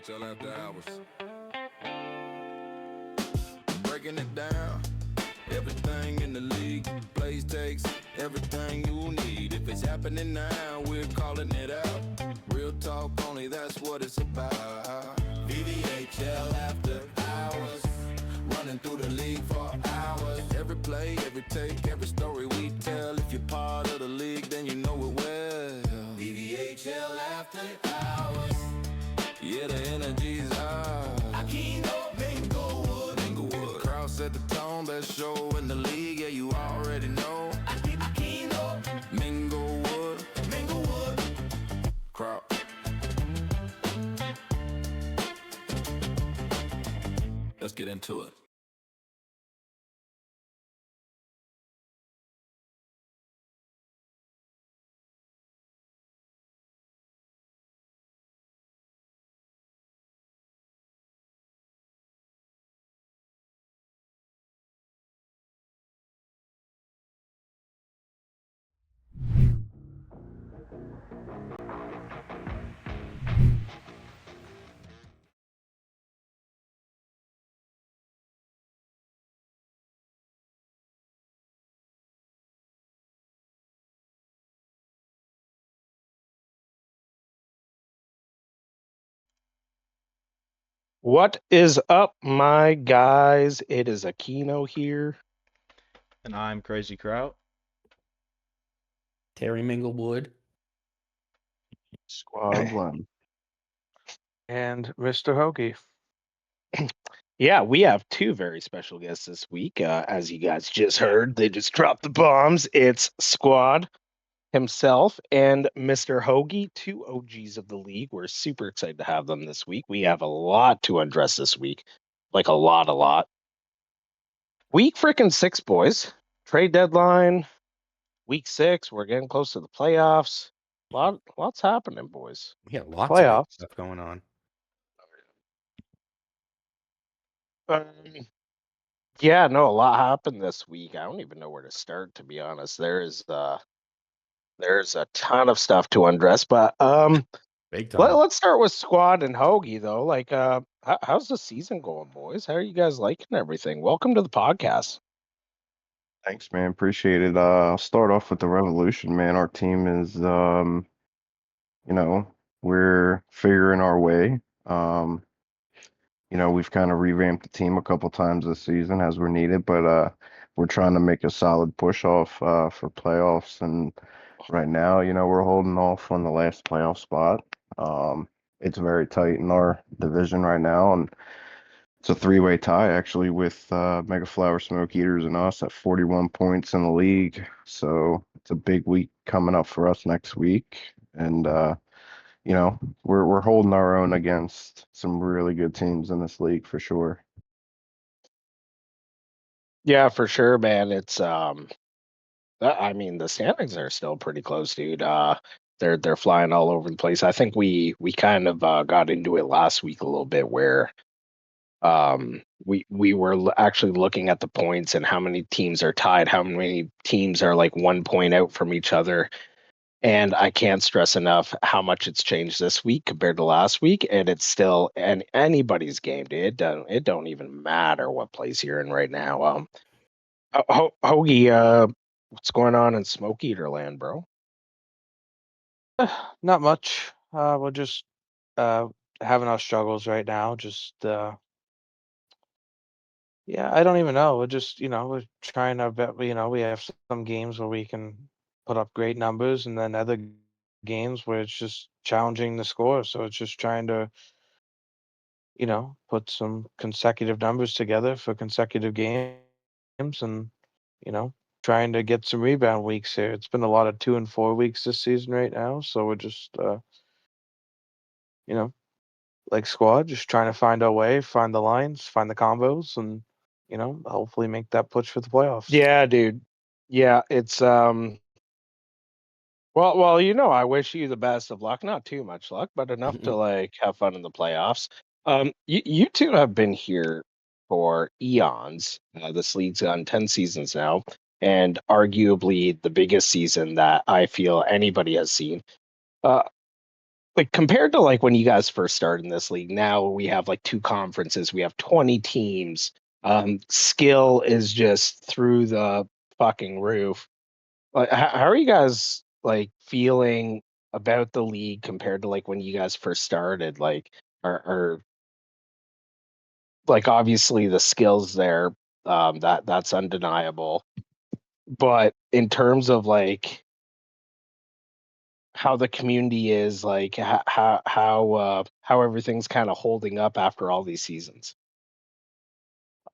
VVHL after hours. Breaking it down. Everything in the league. Plays takes everything you need. If it's happening now, we're calling it out. Real talk only, that's what it's about. VVHL after hours. Running through the league for hours. Every play, every take, every story we tell. If you're part of the league, then you know it well. VVHL after hours. Yeah, the energy's high. Aquino, Minglewood. Crowd set the tone, best show in the league. Yeah, you already know. Aquino, Minglewood. Crowd. Let's get into it. What is up, my guys? It is Aquino here. And I'm Crazy Kraut. Terry Minglewood. Squad one. And Mr. Hoagie. Yeah, we have two very special guests this week. As you guys just heard, they just dropped the bombs. It's Squad himself and Mr. Hoagie, two OGs of the league. We're super excited to have them this week. We have a lot to address this week. Like a lot. Week freaking 6, boys. Trade deadline. Week 6. We're getting close to the playoffs. Lots happening, boys. We got lots Playoffs. of stuff going on. Yeah, no, a lot happened this week. I don't even know where to start, to be honest. There's a ton of stuff to undress, but Big time. let's start with Squad and Hoagie though. Like, how's the season going, boys? How are you guys liking everything? Welcome to the podcast. Thanks, man. Appreciate it. I'll start off with the Revolution, man. Our team is, we're figuring our way. We've kind of revamped the team a couple times this season as we're needed, but we're trying to make a solid push off for playoffs. And right now, we're holding off on the last playoff spot. It's very tight in our division right now, and it's a three-way tie actually with Mega Flower Smoke Eaters and us at 41 points in the league. So it's a big week coming up for us next week, and we're holding our own against some really good teams in this league for sure. Yeah, for sure, man. It's I mean, the standings are still pretty close, dude. They're flying all over the place. I think we kind of got into it last week a little bit where we were actually looking at the points and how many teams are tied, how many teams are like 1 point out from each other. And I can't stress enough how much it's changed this week compared to last week, and it's still anybody's game, dude. It don't even matter what place you're in right now. Hoagie, what's going on in Smoke Eater Land, bro? Not much. We're just having our struggles right now. I don't even know. We're just, we're trying our best. We have some games where we can put up great numbers, and then other games where it's just challenging the score. So it's just trying to, put some consecutive numbers together for consecutive games, and trying to get some rebound weeks here. It's been a lot of 2 and 4 weeks this season right now, so we're just like Squad, just trying to find our way, find the lines, find the combos, and hopefully make that push for the playoffs. Yeah, dude. Yeah, it's well, I wish you the best of luck. Not too much luck, but enough to like have fun in the playoffs. You two have been here for eons. This league's on 10 seasons now, and arguably the biggest season that I feel anybody has seen. like compared to like when you guys first started in this league, now we have like 2 conferences, we have 20 teams. Skill is just through the fucking roof. Like, how are you guys like feeling about the league compared to like when you guys first started? Like, are like obviously the skills there, that's undeniable. But in terms of like how the community is, like how everything's kind of holding up after all these seasons.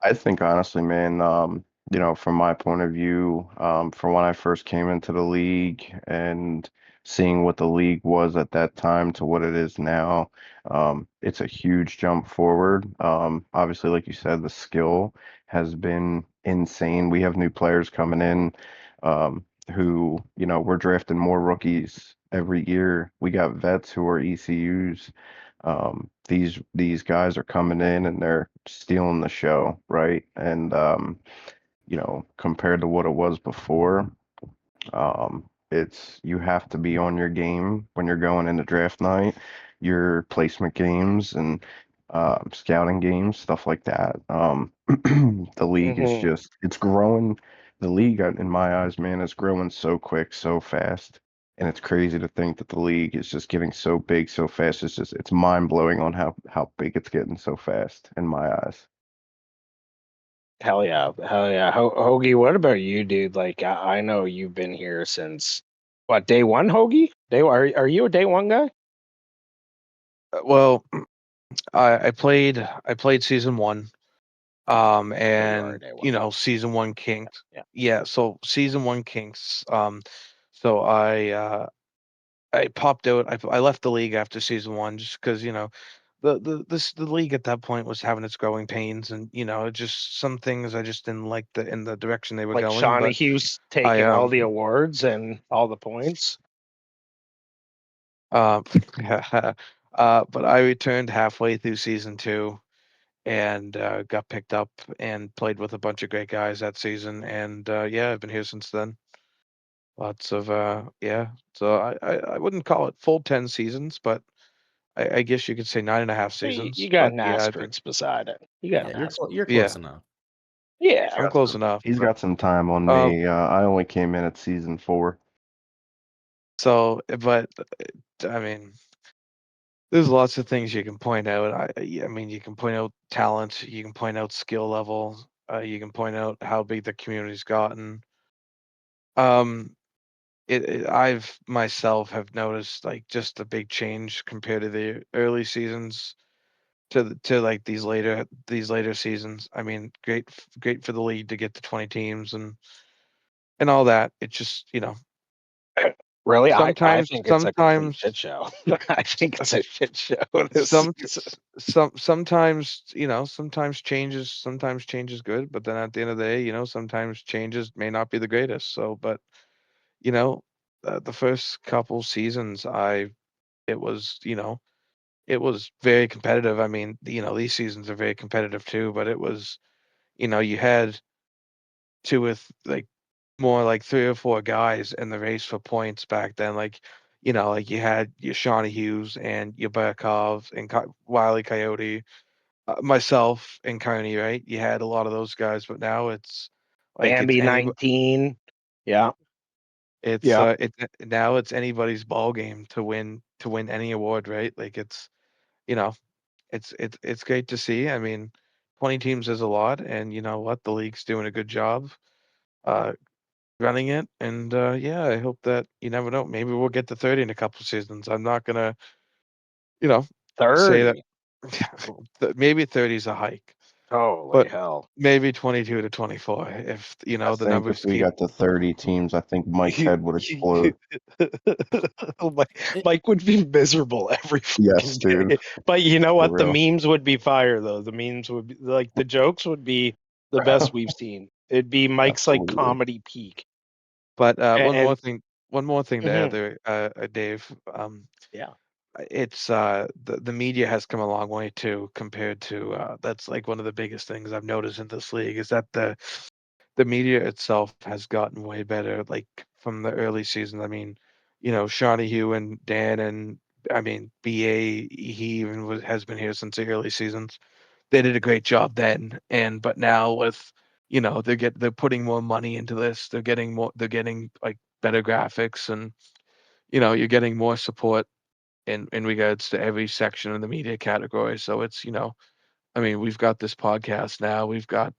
I think honestly, man, from my point of view, from when I first came into the league and seeing what the league was at that time to what it is now, it's a huge jump forward. Obviously, like you said, the skill has been insane. We have new players coming in, who, we're drafting more rookies every year. We got vets who are ECUs. These guys are coming in and they're stealing the show, right? And compared to what it was before, it's you have to be on your game when you're going into draft night, your placement games and scouting games, stuff like that. The league is Mm-hmm. just it's growing. The league, in my eyes, man, is growing so quick, so fast. And it's crazy to think that the league is just getting so big so fast. It's mind blowing on how big it's getting so fast in my eyes. Hell yeah, hell yeah. Hoagie, what about you, dude? Like, I know you've been here since what, day one, Hoagie? Are you a day one guy? Well, I played season 1. So you are a And day one. season 1 kinks. Yeah. Yeah, so season 1 kinks. So I popped out. I left the league after season 1 just because the league at that point was having its growing pains, and just some things I just didn't like in the direction they were Like going. Shauna But Hughes I taking all the awards and all the points. um but I returned halfway through season 2 and got picked up and played with a bunch of great guys that season, and yeah, I've been here since then. Lots of yeah. So I wouldn't call it full 10 seasons, but I guess you could say 9.5 So you seasons. got But an yeah, I've been asterisk beside it. You got Yeah, an you're asterisk. you're close yeah, enough. Yeah. I'm close enough. He's But got some time on uh, me. I only came in at season 4. but I mean, there's lots of things you can point out. I mean, you can point out talent, you can point out skill level, you can point out how big the community's gotten. Um, I've myself have noticed like just a big change compared to the early seasons to like these later seasons. I mean, great for the league to get to 20 teams and all that. It's just Really, I sometimes think it's a complete sometimes shit show. I think it's a shit show this some season. sometimes change is good, but then at the end of the day, sometimes changes may not be the greatest. So, but you know, the first couple seasons, it was it was very competitive. I mean, these seasons are very competitive too, but it was, you had two with like more like 3 or 4 guys in the race for points back then. Like, like you had your Shawnee Hughes and your Barkov and Wiley Coyote, myself and Carney, right? You had a lot of those guys, but now it's like Bambi 19. Yeah. Yeah. now it's anybody's ball game to win any award, right? Like you know, it's great to see. I mean, 20 teams is a lot, and you know what? The league's doing a good job uh, running it, and yeah, I hope that you never know. Maybe we'll get to 30 in a couple seasons. I'm not gonna, you know, say that 30. maybe 30 is a hike, Holy but hell. maybe 22 to 24 if I the think if numbers we keep. got to 30 teams, I think Mike's head would explode. Oh, It, Mike would be miserable every Yes, fucking dude, day. But you know for what? The real. memes would be fire though. The memes would be like the jokes would be the best we've seen. It'd be Mike's like Absolutely. comedy peak. But And, one more thing to add mhm, there, Dave. yeah. It's the media has come a long way too compared to that's like one of the biggest things I've noticed in this league is that the media itself has gotten way better like from the early season. I mean, Shawnee Hugh and Dan and I mean, BA, he even has been here since the early seasons. They did a great job then, but now with they're putting more money into this. They're getting like better graphics, and you're getting more support in regards to every section of the media category. So it's I mean, we've got this podcast now. We've got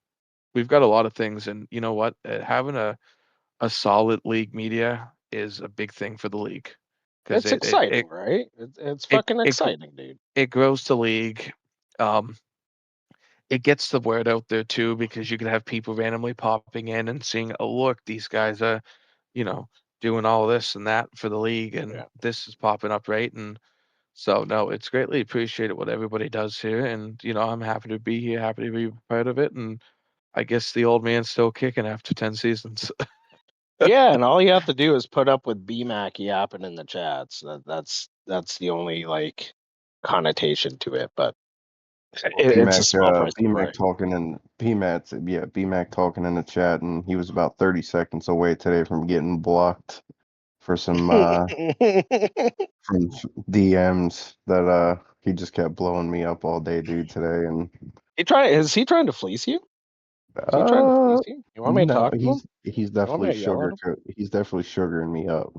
a lot of things, and you know what? Having a solid league media is a big thing for the league because It's exciting, right? It's it fucking it exciting, dude. it grows the league. It gets the word out there too because you can have people randomly popping in and seeing, oh look, these guys are, doing all this and that for the league, and Yeah. this is popping up, right? And so no, it's greatly appreciated what everybody does here, and I'm happy to be here, happy to be part of it, and I guess the old man's still kicking after 10 seasons. Yeah, and all you have to do is put up with BMAC yapping in the chats. That's the only like connotation to it, but it's a small price to BMAC pay. talking in BMAC talking in the chat, and he was about 30 seconds away today from getting blocked for some from DMs that he just kept blowing me up all day, dude, today. And Is he trying to fleece you? Is he trying to fleece you? You want me to no, talk to him? he's You want me definitely to yell at him? he's definitely sugaring me up.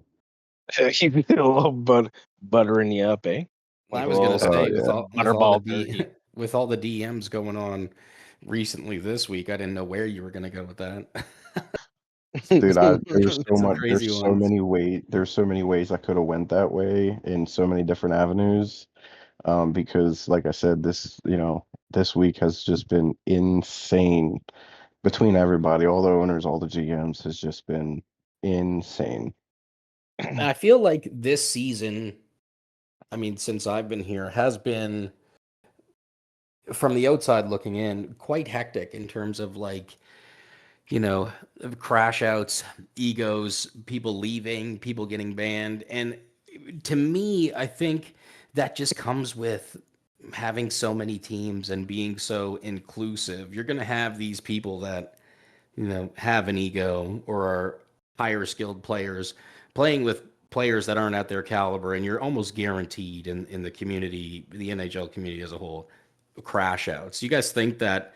He's a little buttering you up, eh? Well, Like I a was gonna little say Yeah. with all the butterball turkey. with all the DMs going on recently this week, I didn't know where you were gonna go with that. Dude, Some crazy ones. there's so many ways I could have went that way in so many different avenues. Because like I said, this week has just been insane between everybody, all the owners, all the GMs has just been insane. I feel like this season, I mean, since I've been here, has been from the outside looking in quite hectic in terms of like crash outs, egos, people leaving, people getting banned. And to me, I think that just comes with having so many teams and being so inclusive. You're going to have these people that, have an ego or are higher skilled players playing with players that aren't at their caliber. And you're almost guaranteed in the community, the NHL community as a whole, crash outs. You guys think that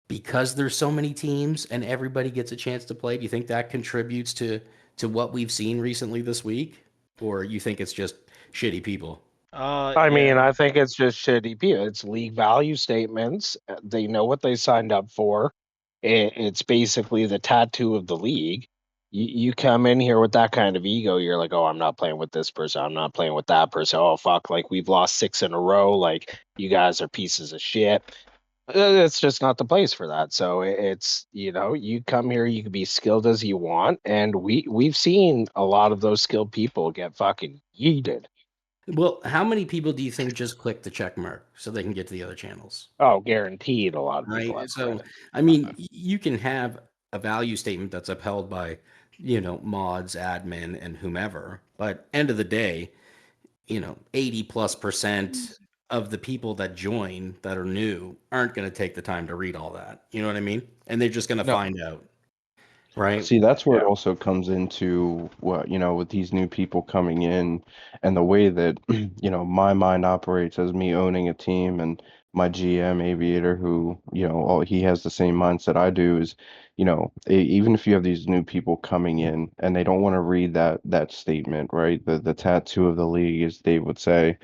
because there's so many teams and everybody gets a chance to play, do you think that contributes to what we've seen recently this week, or you think it's just shitty people? I mean, Yeah. I think it's just shitty people. It's league value statements. They know what they signed up for. It's basically the tattoo of the league. You come in here with that kind of ego, you're like, oh, I'm not playing with this person. I'm not playing with that person. Oh, fuck. Like, we've lost 6 in a row. Like, you guys are pieces of shit. It's just not the place for that. So it's, you come here, you can be skilled as you want. And we've seen a lot of those skilled people get fucking yeeted. Well, how many people do you think just click the check mark so they can get to the other channels? Oh, guaranteed a lot of people Right. have So, credit. I mean, you can have a value statement that's upheld by, mods, admin, and whomever, but end of the day, 80+% of the people that join that are new aren't going to take the time to read all that. You know what I mean? And they're just going to No. find out, right? See, that's where it Yeah. also comes into what, with these new people coming in and the way that, my mind operates as me owning a team and my GM Aviator who, he has the same mindset I do is, even if you have these new people coming in and they don't want to read that statement, right? The tattoo of the league, as Dave would say,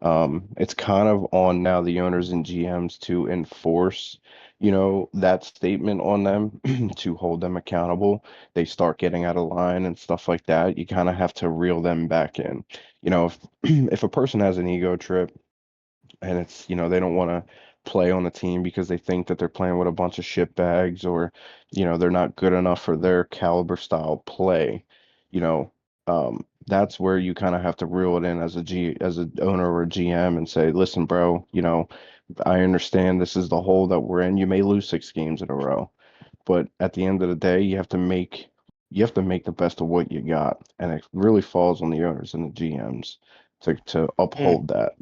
it's kind of on now the owners and GMs to enforce, that statement on them to hold them accountable. They start getting out of line and stuff like that. You kind of have to reel them back in. If if a person has an ego trip and it's they don't want to play on the team because they think that they're playing with a bunch of shit bags or they're not good enough for their caliber style play, you know that's where you kind of have to reel it in as as an owner or a GM and say, listen, bro, I understand this is the hole that we're in. You may lose 6 games in a row, but at the end of the day, you have to make the best of what you got, and it really falls on the owners and the GMs to uphold that.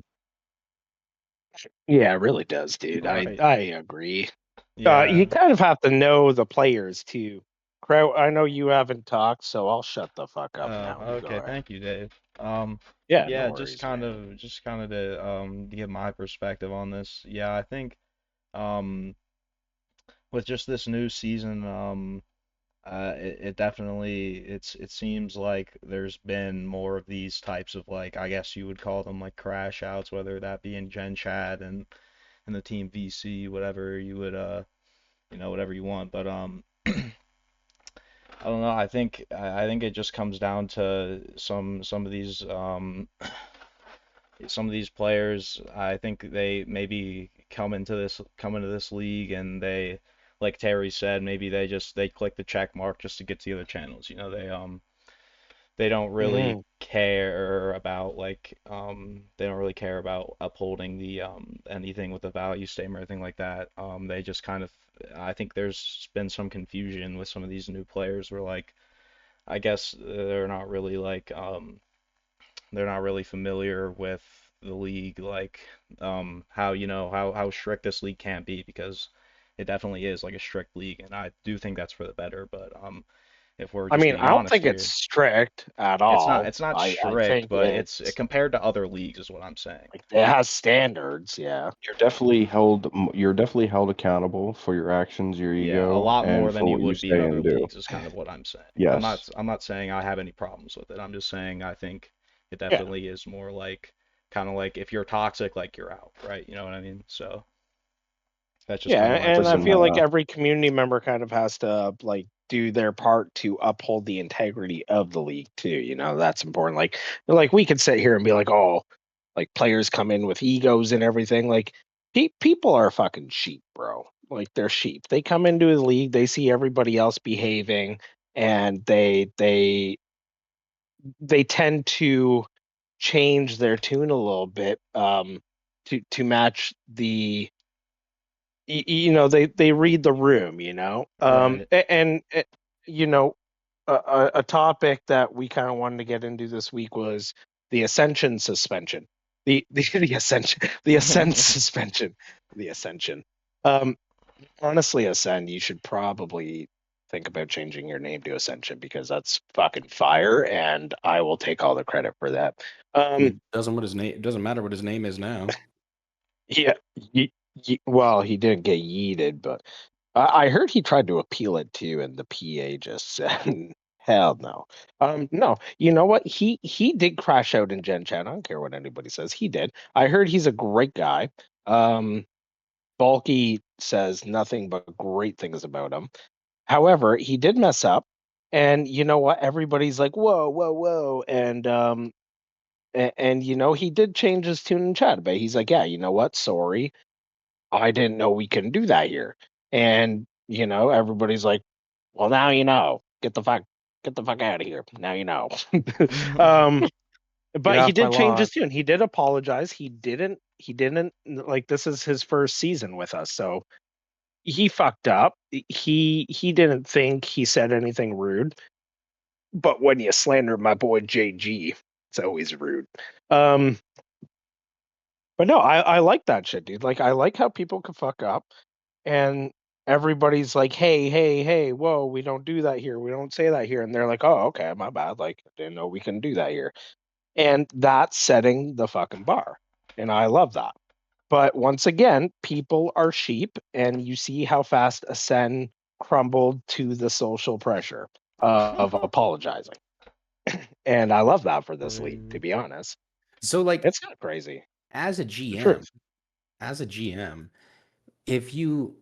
Yeah, it really does, dude. I Right. I agree. Yeah. You kind of have to know the players too, Kraut, I know you haven't talked, so I'll shut the fuck up Oh, now. You go okay. ahead. Thank you, Dave. Yeah, no Yeah, worries, man. just kind of to give my perspective on this. Yeah, I think um with just this new season, it definitely it seems like there's been more of these types of, like, I guess you would call them like crash outs, whether that be in Gen Chat and the team VC, whatever you would whatever you want. But I don't know. I think it just comes down to some of these players. I think they maybe come into this league, and they, like Terry said, maybe they click the check mark just to get to the other channels. They don't really Hmm. care about, like, they don't really care about upholding the anything with the value statement or anything like that. They just kind of, I think there's been some confusion with some of these new players where, like, I guess they're not really familiar with the league, like, how, how strict this league can be, because it definitely is like a strict league, and I do think that's for the better. But if we're I just mean, being I don't honest think it's here, strict at all. it's not I strict, think but it's it's compared to other leagues is what I'm saying. like it has standards. Yeah. You're definitely held accountable for your actions, your Yeah, a ego, lot more and than for you what you would be in say other and do. leagues is kind of what I'm saying. Yes. I'm not saying I have any problems with it. I'm just saying I think it Yeah. definitely is more like, kind of like, if you're toxic, like, you're out, right? You know what I mean? So that's just Yeah, kind of my and I Listen, feel perspective. like every community member kind of has to like do their part to uphold the integrity of the league too. That's important. Like we could sit here and be like, oh, like players come in with egos and everything. Like people are fucking sheep, bro. Like they're sheep. They come into the league, they see everybody else behaving, and they tend to change their tune a little bit to match they read the room, Right. and you know a topic that we kind of wanted to get into this week was the ascension suspension, the ascension, the ascend suspension, the ascension. um Honestly, Ascend, you should probably think about changing your name to Ascension, because that's fucking fire, and I will take all the credit for that. It um doesn't matter what his name is now. yeah. Well, he didn't get yeeted, but I heard he tried to appeal it too, and the PA just said, "Hell no." No, you know what? He did crash out in Gen Chat. I don't care what anybody says. He did. I heard he's a great guy. Bulky says nothing but great things about him. However, he did mess up, and you know what? Everybody's like, "Whoa, whoa, whoa!" And he did change his tune in chat a bit. He's like, "Yeah, you know what? Sorry, I didn't know we can do that here." And everybody's like, "Well, now you know. Get the fuck out of here. Now you know." um, Get but he off my did change lawn. his tune. He did apologize. He didn't like, this is his first season with us, so he fucked up. He didn't think he said anything rude. But when you slander my boy JG, it's always rude. Um, but no, I like that shit, dude. Like, I like how people can fuck up, and everybody's like, "Hey, hey, hey, whoa, we don't do that here. We don't say that here." And they're like, "Oh, okay, my bad. Like, I didn't know we can do that here." And that's setting the fucking bar, and I love that. But once again, people are sheep, and you see how fast Ascend crumbled to the social pressure of apologizing. And I love that for this league, to Crazy. be honest. So, like, It's not crazy. as a The GM, truth. if you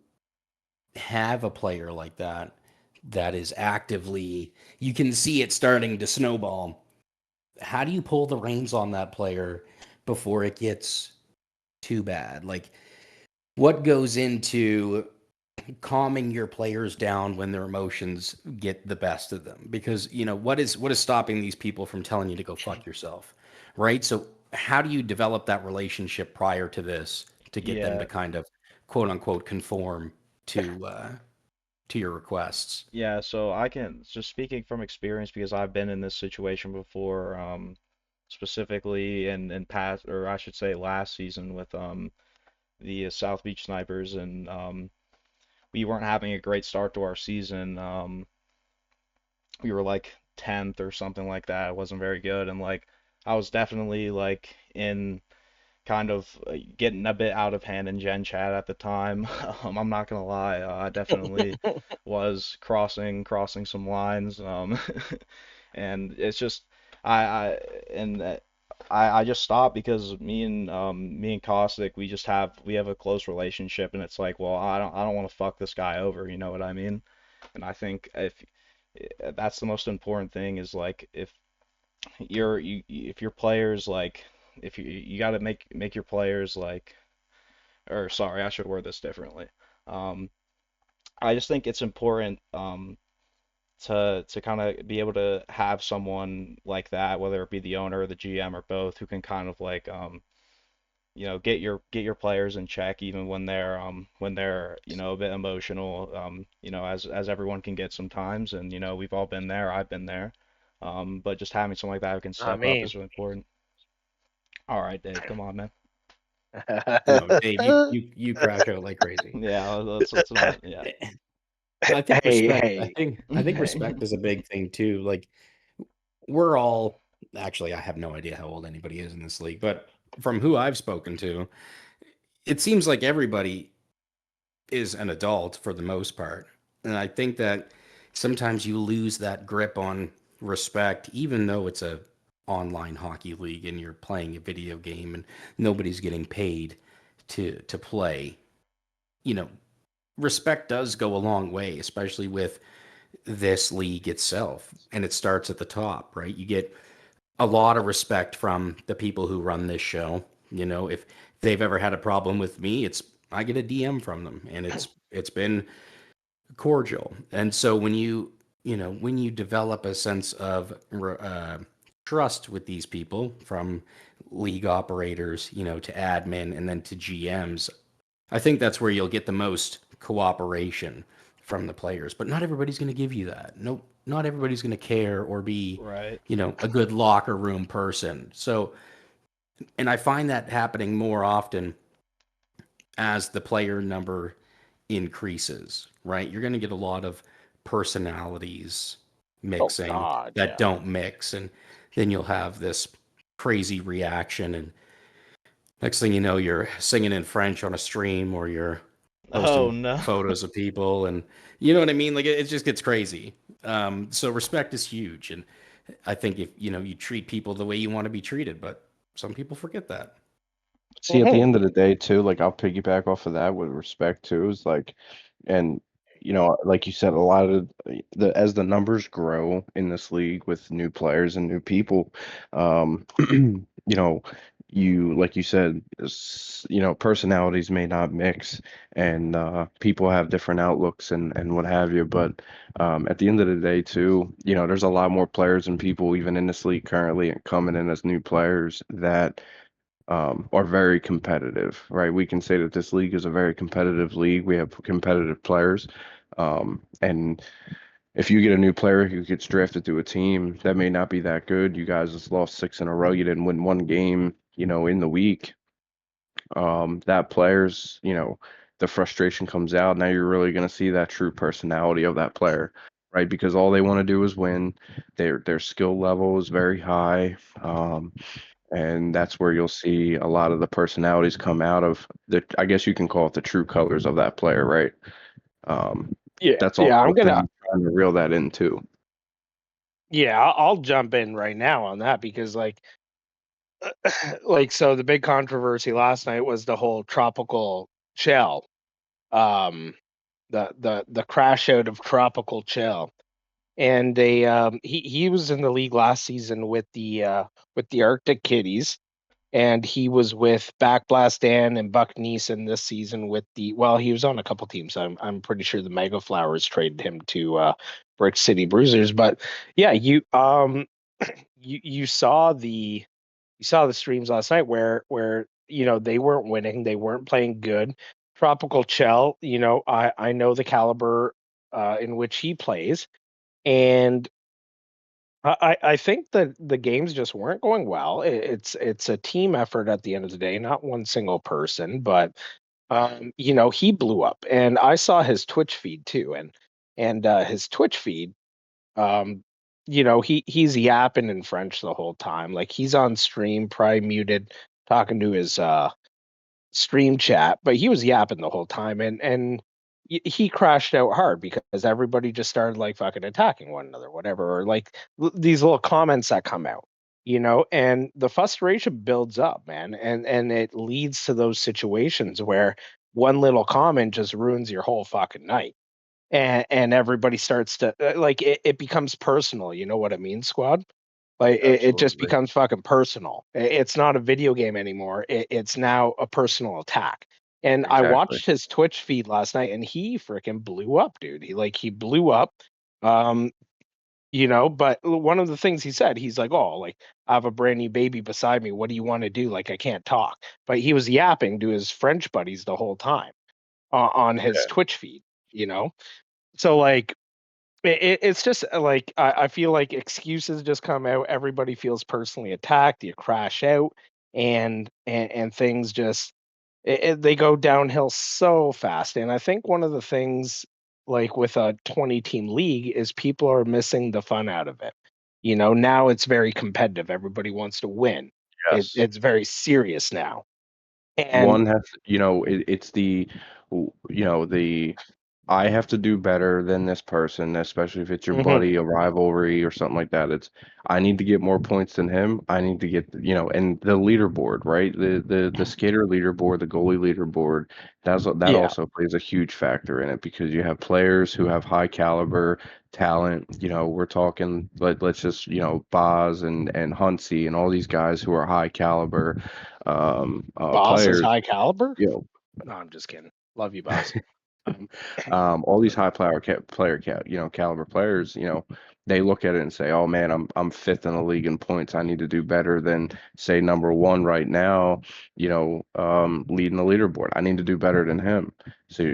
have a player like that that is actively, you can see it starting to snowball. How do you pull the reins on that player before it gets too bad? Like, what goes into calming your players down when their emotions get the best of them? Because, what is stopping these people from telling you to go fuck yourself, right? So how do you develop that relationship prior to this to get them to Yeah, kind of, quote unquote, conform to your requests? yeah. So I can, just speaking from experience, because I've been in this situation before, specifically in past, or I should say last season, with the South Beach Snipers, and we weren't having a great start to our season. we were like 10th or something like that. It wasn't very good, and like I was definitely like in kind of getting a bit out of hand in Gen Chat at the time. I'm not gonna lie, I definitely was crossing some lines. And it's just I and I just stopped because me and Caustic, we have a close relationship, and it's like, well, I don't want to fuck this guy over, you know what I mean? And I think that's the most important thing is like if your players like if you got to make your players like, or sorry, I should word this differently. Um, I just think it's important to kind of be able to have someone like that, whether it be the owner or the GM or both, who can kind of like get your players in check even when they're a bit emotional, as everyone can get sometimes, and we've all been there, I've been there. But just having someone like that who can I step up mean, is really important. All right, Dave, come on, man. No, Dave, you crash out like crazy. Yeah, let's not. Yeah. I think hey, respect. hey, I think hey. respect is a big thing too. Like we're all actually, I have no idea how old anybody is in this league, but from who I've spoken to, it seems like everybody is an adult for the most part. And I think that sometimes you lose that grip on respect, even though it's a online hockey league and you're playing a video game and nobody's getting paid to play. You know, respect does go a long way, especially with this league itself. And it starts at the top, right? You get a lot of respect from the people who run this show. If they've ever had a problem with me, it's I get a DM from them, and it's been cordial. And so when you develop a sense of trust with these people, from league operators, to admin, and then to GMs, I think that's where you'll get the most cooperation from the players. But not everybody's going to give you that. No, not everybody's going to care or be, Right. a good locker room person. So, and I find that happening more often as the player number increases, right? You're going to get a lot of personalities Oh mixing God, that yeah. don't mix. And then you'll have this crazy reaction. And next thing you know, you're singing in French on a stream, or you're Oh posting no. photos of people. And you know what I mean? Like it just gets crazy. So respect is huge. And I think if, you treat people the way you want to be treated, but some people forget that. See, at the Mhm. end of the day, too, like I'll piggyback off of that with respect too, is like, and like you said, a lot of as the numbers grow in this league with new players and new people, you know, like you said, personalities may not mix, and people have different outlooks and what have you. But at the end of the day, too, there's a lot more players and people even in this league currently coming in as new players that are very competitive, right? We can say that this league is a very competitive league. We have competitive players. And if you get a new player who gets drafted to a team that may not be that good, you guys just lost six in a row, you didn't win one game, in the week, that player's, the frustration comes out. Now you're really going to see that true personality of that player, right? Because all they want to do is win. Their skill level is very high. And that's where you'll see a lot of the personalities come out of I guess you can call it the true colors of that player, right? Um, Yeah, that's yeah. also a thing I'm trying to reel that in too. I'll jump in right now on that because so the big controversy last night was the whole tropical chill, um, the crash out of tropical chill, and he was in the league last season with the Arctic Kitties, and he was with Backblast Dan and Buck Neeson this season with he was on a couple teams. I'm pretty sure the Mega Flowers traded him to Brick City Bruisers, but yeah, you saw the streams last night where they weren't winning, they weren't playing good. Tropical Chell, I know the caliber in which he plays, and I think that the games just weren't going well. It's a team effort at the end of the day, not one single person. But he blew up, and I saw his Twitch feed too, and his Twitch feed he's yapping in French the whole time. Like he's on stream, probably muted, talking to his stream chat, but he was yapping the whole time, and he crashed out hard because everybody just started like fucking attacking one another, whatever, or like these little comments that come out, and the frustration builds up, man, and it leads to those situations where one little comment just ruins your whole fucking night. And everybody starts to like it becomes personal. You know what I mean, squad? Like it just Absolutely. becomes fucking personal. It's not a video game anymore. It's now a personal attack. And I Exactly. watched his Twitch feed last night, and he freaking blew up, dude. He blew up. Um, but one of the things he said, he's like, "Oh, like I have a brand new baby beside me. What do you want to do? Like I can't talk." But he was yapping to his French buddies the whole time on his Yeah. Twitch feed. So like it's just like I feel like excuses just come out. Everybody feels personally attacked. You crash out, and things just they go downhill so fast. And I think one of the things, like with a 20-team league, is people are missing the fun out of it. Now it's very competitive. Everybody wants to win. Yes. It's very serious now. And One has it's the I have to do better than this person, especially if it's your mhm, buddy, a rivalry or something like that. It's I need to get more points than him. I need to get, and the leaderboard, right? The skater leaderboard, the goalie leaderboard, that yeah, also plays a huge factor in it because you have players who have high caliber talent. We're talking let's just, Boz and Huntsy and all these guys who are high caliber boss is players. high caliber. You know, No, I'm just kidding. Love you, boss. Um, all these high caliber players, they look at it and say, "Oh man, I'm fifth in the league in points. I need to do better than say number one right now. Leading the leaderboard. I need to do better than him." So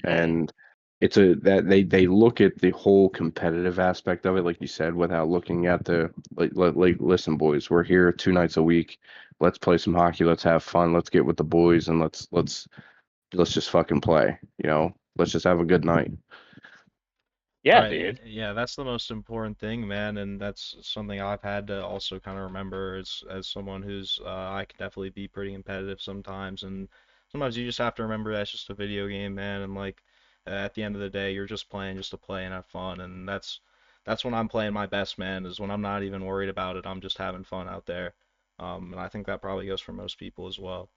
and it's a that they look at the whole competitive aspect of it, like you said, without looking at the like listen, boys, we're here 2 nights a week. Let's play some hockey. Let's have fun. Let's get with the boys and let's just fucking play, let's just have a good night. yeah, Right. dude. Yeah, that's the most important thing, man, and that's something I've had to also kind of remember as someone who's I can definitely be pretty competitive sometimes, and sometimes you just have to remember that's just a video game, man, and like at the end of the day, you're just playing just to play and have fun, and that's when I'm playing my best, man, is when I'm not even worried about it. I'm just having fun out there. And I think that probably goes for most people as well.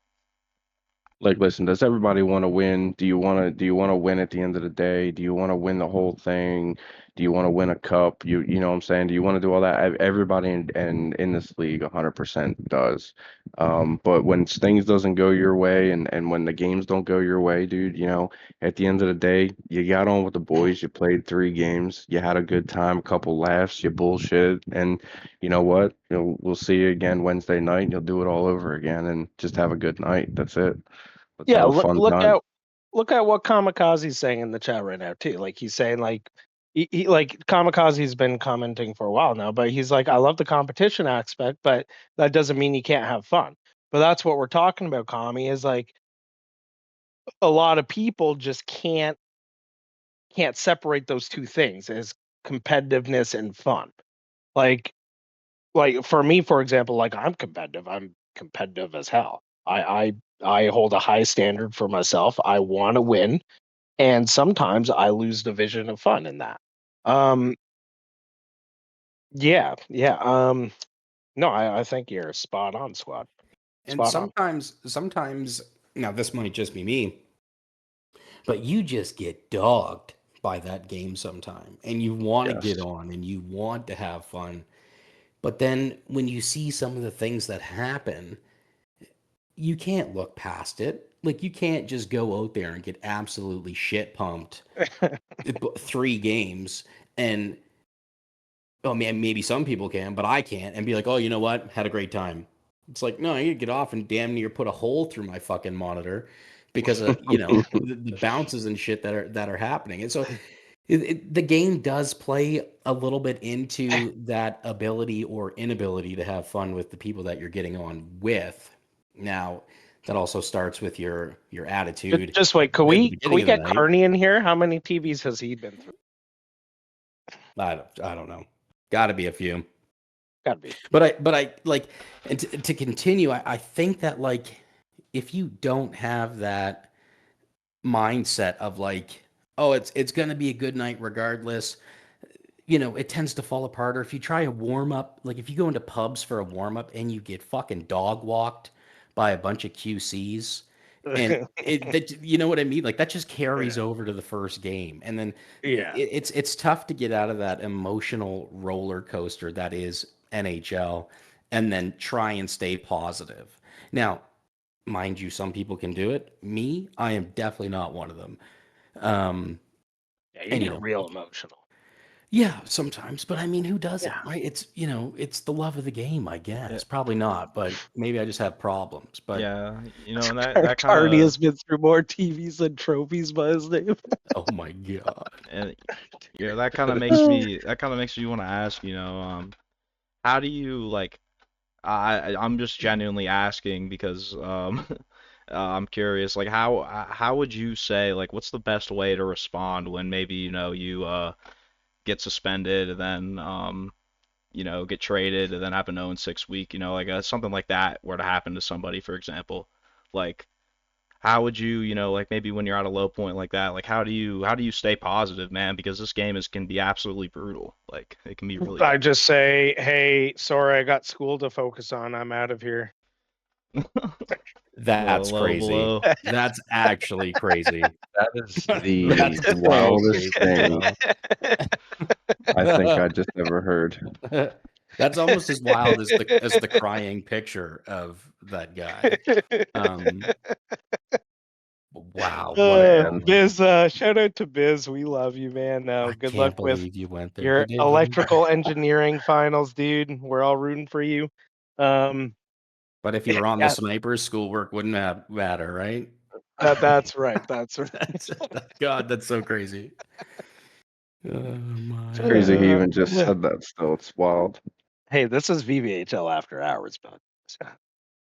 Like, listen, does everybody want to win? Do you want to win at the end of the day? Do you want to win the whole thing? Do you want to win a cup? You know what I'm saying? Do you want to do all that? Everybody in this league 100% does. But when things doesn't go your way and when the games don't go your way, dude, at the end of the day, you got on with the boys, you played 3 games, you had a good time, a couple laughs, you bullshit, and you know what? We'll see you again Wednesday night, and you'll do it all over again and just have a good night. That's it. Let's Yeah, have a look fun look time. at look at what Kamikaze's saying in the chat right now too. Like he's saying like he like Kamikaze's been commenting for a while now, but he's like, I love the competition aspect, but that doesn't mean you can't have fun. But that's what we're talking about, Kami, is like a lot of people just can't separate those two things as competitiveness and fun. Like like for me, for example, like I'm competitive. I'm competitive as hell. I hold a high standard for myself. I want to win, and sometimes I lose the vision of fun in that. Um, yeah, yeah. No, I think you're spot on, squad. And Spot on. sometimes, now this might just be me, but you just get dogged by that game sometime, and you want to get Yes. on and you want to have fun. But then when you see some of the things that happen, you can't look past it. Like you can't just go out there and get absolutely shit pumped 3 games and oh man, maybe some people can, but I can't, and be like, oh, you know what? Had a great time. It's like, no, you get off and damn near put a hole through my fucking monitor because of the bounces and shit that are happening. And so the game does play a little bit into that ability or inability to have fun with the people that you're getting on with. Now, that also starts with your attitude Just wait. Can at the we beginning of the get night. Carney in here? How many TVs has he been through? I don't know. Got to be a few. Gotta be. But I like, and to continue, I think that like, if you don't have that mindset of like, oh, it's gonna be a good night regardless, it tends to fall apart. Or if you try a warm up, like if you go into pubs for a warm up and you get fucking dog walked by a bunch of QCs, and you know what I mean? Like that just carries over to the first game, and then Yeah. it's tough to get out of that emotional roller coaster that is NHL, and then try and stay positive. Now, mind you, some people can do it. Me, I am definitely not one of them. Yeah, you And get real emotional. yeah, sometimes, but I mean, who doesn't, Yeah. right? It's the love of the game, I guess. Yeah, Probably not, but maybe I just have problems. But yeah, and that kind Carney of has been through more TVs than trophies by his name. oh my god, and that kind of makes me want to ask, how do you like? I'm just genuinely asking because I'm curious. Like, how would you say, like, what's the best way to respond when maybe you get suspended and then get traded and then have a no in 6 week, like something like that were to happen to somebody, for example, like how would you, like maybe when you're at a low point like that, like how do you stay positive, man? Because this game can be absolutely brutal. Like it can be really I just say, hey, sorry, I got school to focus on. I'm out of here. that's low crazy. below. That's actually crazy. That is That's the so wildest crazy, thing bro. I think I just ever heard. That's almost as wild as the crying picture of that guy. Um, wow, what a Man, moment. Biz, shout out to Biz. We love you, man. I Good luck can't with believe you went there. He your did. electrical engineering finals, dude. We're all rooting for you. But if you were on the Yeah, snipers, schoolwork wouldn't matter, right? that's right. That's right. God, that's so crazy. Oh my it's crazy he God. even just said that still. It's wild. Hey, this is VVHL after hours, but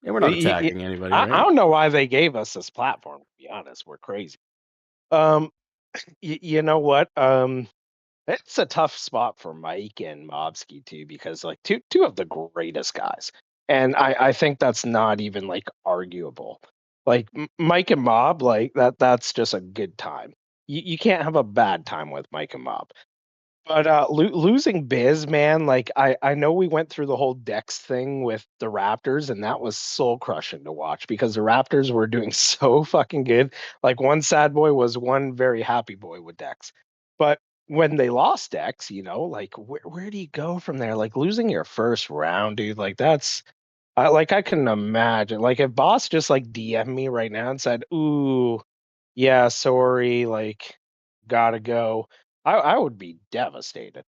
Yeah, we're not attacking anybody, I right? don't know why they gave us this platform. To be honest, we're crazy. You know what? It's a tough spot for Mike and Mobsky too, because like two of the greatest guys, and I think that's not even like arguable. Like Mike and Mob, like that's just a good time. You can't have a bad time with Mike and Mob. But losing Biz, man, like I know we went through the whole Dex thing with the Raptors, and that was soul crushing to watch because the Raptors were doing so fucking good. Like one sad boy was one very happy boy with Dex. But when they lost Dex, like where do you go from there? Like losing your first round, dude, like that's I can imagine. Like if Boss just like DM me right now and said, "Ooh, yeah, sorry, like gotta go." I would be devastated.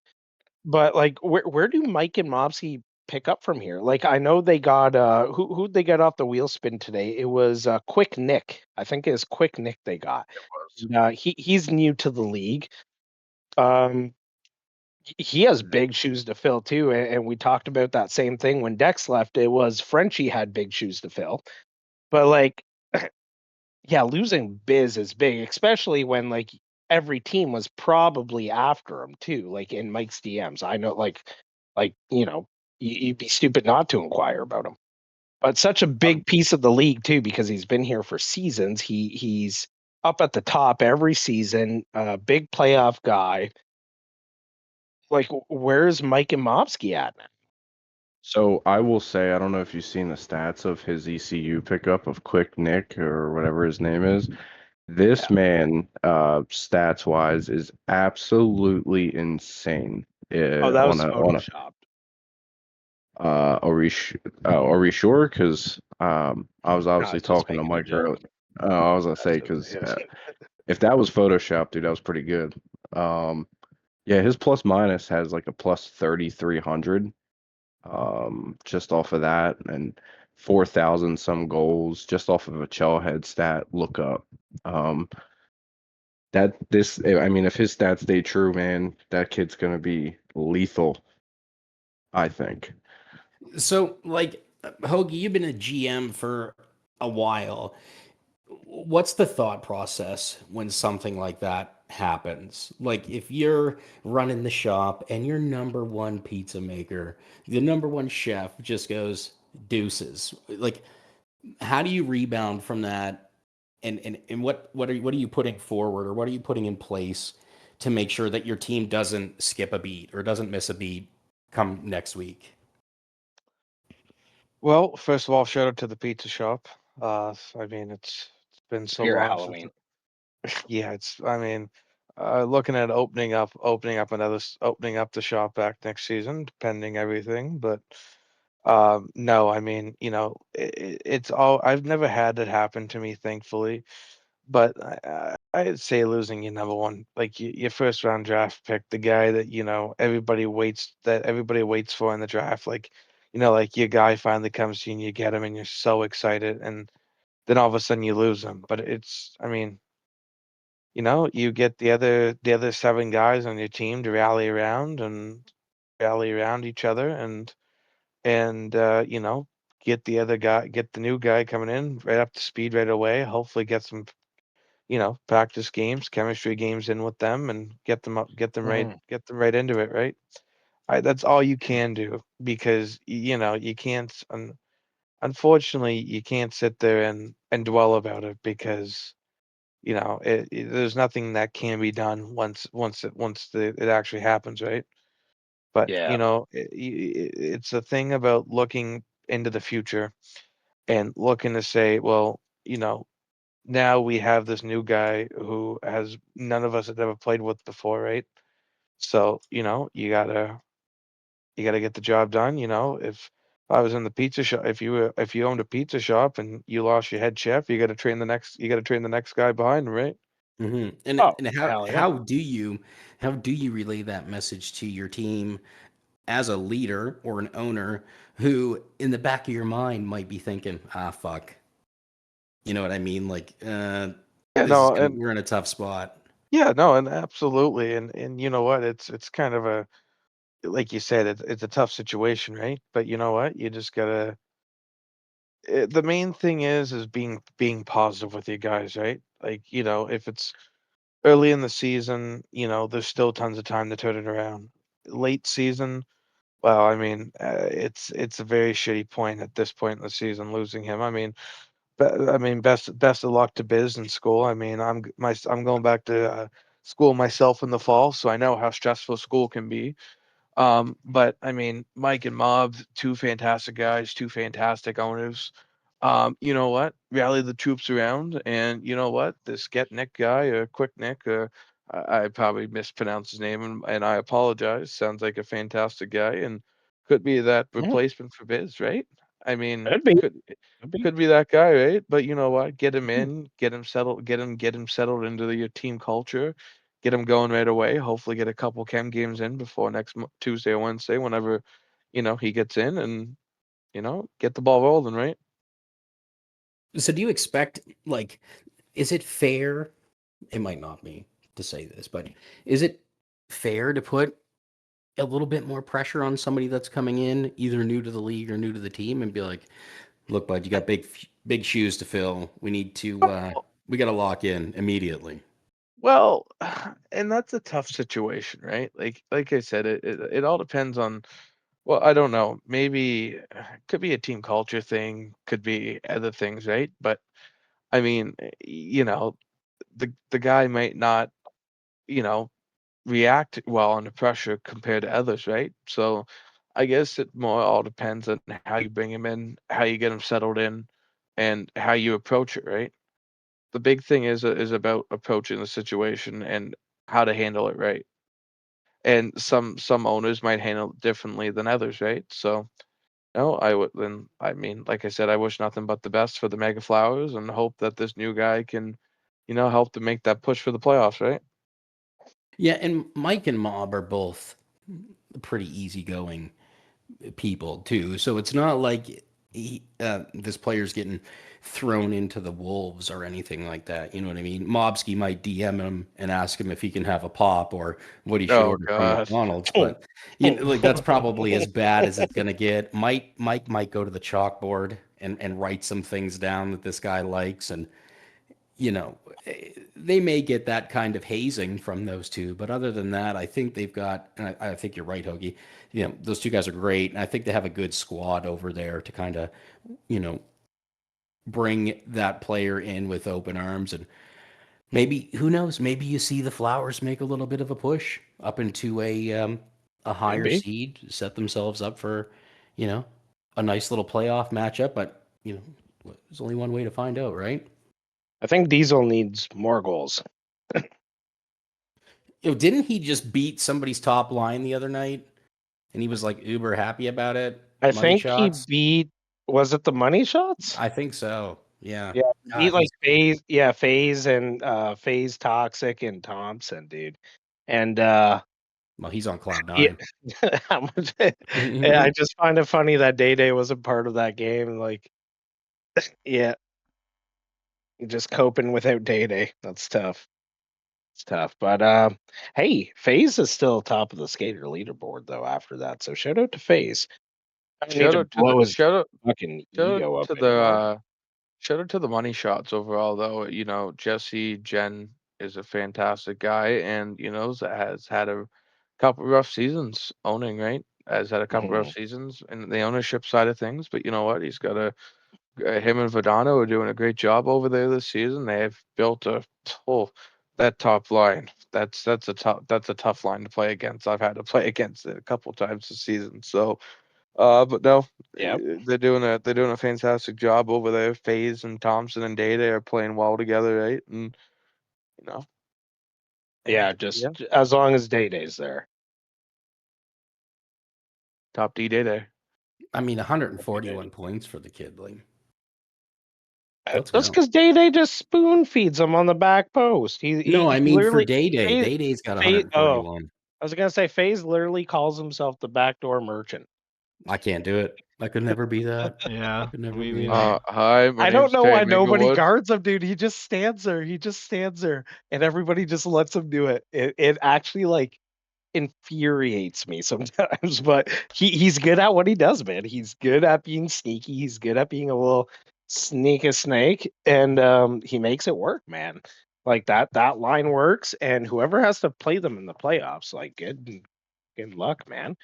But like where do Mike and Mopsy pick up from here? Like I know they got who'd they get off the wheel spin today? It was Quick Nick. I think it's Quick Nick they got. Was. And, he's new to the league. Um he has big shoes to fill too, and we talked about that same thing when Dex left. It was Frenchie had big shoes to fill. But like yeah, losing Biz is big, especially when like every team was probably after him too. Like in Mike's DMs, I know, you'd be stupid not to inquire about him. But such a big piece of the league too, because he's been here for seasons. He's up at the top every season. Big playoff guy. Like, where's Mike and Mobsky at now? So I will say, I don't know if you've seen the stats of his ECU pickup of Quick Nick or whatever his name is. This man, stats wise, is absolutely insane. Oh, that On was a photoshopped. are we sure? Because I was No, obviously it's just talking to making a Mike joke. earlier. I was gonna say because if that was Photoshop, dude, that was pretty good. Yeah, his plus minus has like a plus 3,300. Just off of that, and 4,000 some goals just off of a Chellhead stat lookup. Um, I mean, if his stats stay true, man, that kid's gonna be lethal, I think. So, like, Hoagie, you've been a GM for a while. What's the thought process when something like that happens. Like if you're running the shop and your number one pizza maker, the number one chef just goes deuces. Like how do you rebound from that? And what are you putting forward or what are you putting in place to make sure that your team doesn't skip a beat or doesn't miss a beat come next week? Well, first of all, shout out to the pizza shop. I mean, it's been so Spirit long since. Halloween. Yeah, it's. I mean, looking at opening up the shop back next season, depending everything. But no, I mean, it's all. I've never had it happen to me, thankfully. But I'd say losing your number one, like your first round draft pick, the guy that everybody waits for in the draft, like like your guy finally comes to you and you get him and you're so excited, and then all of a sudden you lose him. But I mean, you get the other seven guys on your team to rally around each other and get the new guy coming in right up to speed right away. Hopefully get some practice games, chemistry games in with them and Mhm. get them right into it, right? That's all you can do because you can't unfortunately you can't sit there and dwell about it because there's nothing that can be done once it actually happens, right? But Yeah. it's a thing about looking into the future and looking to say, well, now we have this new guy who has none of us had ever played with before, right? So, you gotta get the job done. If I was in the pizza shop, if you owned a pizza shop and you lost your head chef, you gotta train the next guy behind him, right? And Oh, and hell yeah. how do you relay that message to your team as a leader or an owner who in the back of your mind might be thinking, ah, fuck. You know what I mean? Like, Yeah, no, and we're in a tough spot. yeah, no, and absolutely, and you know what? It's kind of a like you said, it's a tough situation, right? But you know what? You just gotta. The main thing is being positive with you guys, right? Like if it's early in the season, there's still tons of time to turn it around. Late season, well, I mean, it's a very shitty point at this point in the season losing him. I mean, best of luck to Biz in school. I mean, I'm going back to school myself in the fall, so I know how stressful school can be. But I mean, Mike and Mob, two fantastic guys, two fantastic owners. You know what? Rally the troops around, and you know what? This Get Nick guy, Quick Nick, I probably mispronounced his name, and I apologize. Sounds like a fantastic guy, and could be that Yeah, replacement for Biz, right? I mean, could be. Could be. could be that guy, right? But you know what? Get him in, get him settled, get him settled into your team culture, get him going right away. Hopefully, get a couple chem games in before next Tuesday or Wednesday, whenever he gets in, and get the ball rolling, right? So do you expect, like, is it fair? It might not be to say this, but is it fair to put a little bit more pressure on somebody that's coming in, either new to the league or new to the team, and be like, "Look, bud, you got big shoes to fill. We need to we got to lock in immediately." Well, and that's a tough situation, right? Like I said, it all depends on. Well, I don't know. Maybe could be a team culture thing, could be other things, right? But I mean, the guy might not, you know, react well under pressure compared to others, right? So I guess it more all depends on how you bring him in, how you get him settled in, and how you approach it, right? The big thing is about approaching the situation and how to handle it right. And some owners might handle it differently than others, right? So no, I mean, like I said, I wish nothing but the best for the Mega Flowers and hope that this new guy can, help to make that push for the playoffs, right? Yeah, and Mike and Mob are both pretty easygoing people too. So it's not like this player's getting thrown into the wolves or anything like that. You know what I mean? Mobsky might DM him and ask him if he can have a pop or what he should Oh order from God. McDonald's. Oh, But like that's probably as bad as it's gonna get. Mike might go to the chalkboard and write some things down that this guy likes, and they may get that kind of hazing from those two, but other than that, I think they've got, and I think you're right, Hoagie. Those two guys are great, and I think they have a good squad over there to kind of, you know, bring that player in with open arms. And maybe, who knows, maybe you see the Flowers make a little bit of a push up into a higher Maybe. seed, set themselves up for, you know, a nice little playoff matchup. But there's only one way to find out, right? I think Diesel needs more goals. Didn't he just beat somebody's top line the other night? And he was like uber happy about it. I Money think he shots. beat. Was it the money shots? I think so. Yeah. Yeah, he beat God, like FaZe. Yeah, FaZe and FaZe Toxic and Thompson, dude. And well, he's on cloud yeah, nine. how much? Yeah, I just find it funny that Day Day wasn't part of that game. Like, yeah, just coping without Day Day. That's tough. It's tough. But hey, FaZe is still top of the skater leaderboard though. After that, so shout out to FaZe. I don't need Shout to out to the blow his shout out fucking shout out ego up to the anymore. shout out to the money shots overall though. Jesse Jen is a fantastic guy, and has had a couple rough seasons owning, right? Has had a couple rough Mhm. seasons in the ownership side of things, but you know what? He's got him and Vadano are doing a great job over there this season. They have built that top line. That's a tough line to play against. I've had to play against it a couple times this season. So, but no, Yep. they're doing a fantastic job over there. FaZe and Thompson and Data are playing well together, right? And you know, Yeah, just as long as Day Day's there. top D Data. I mean, 141 points for the kid. Like, let's That's go. because Day Day just spoon feeds him on the back post. No, I He mean for literally Day Day. FaZe, Day Day's got oh, 141. I was gonna say FaZe literally calls himself the backdoor merchant. I can't do it. I could never be that. Yeah, Could never me be neither. Hi, my I don't name's know Terry why nobody Minglewood. guards him, dude. He just stands there. He just stands there, and everybody just lets him do it. It actually like infuriates me sometimes, but he's good at what he does, man. He's good at being sneaky. He's good at being a little sneaky snake, and he makes it work, man. Like that line works, and whoever has to play them in the playoffs, like good luck, man.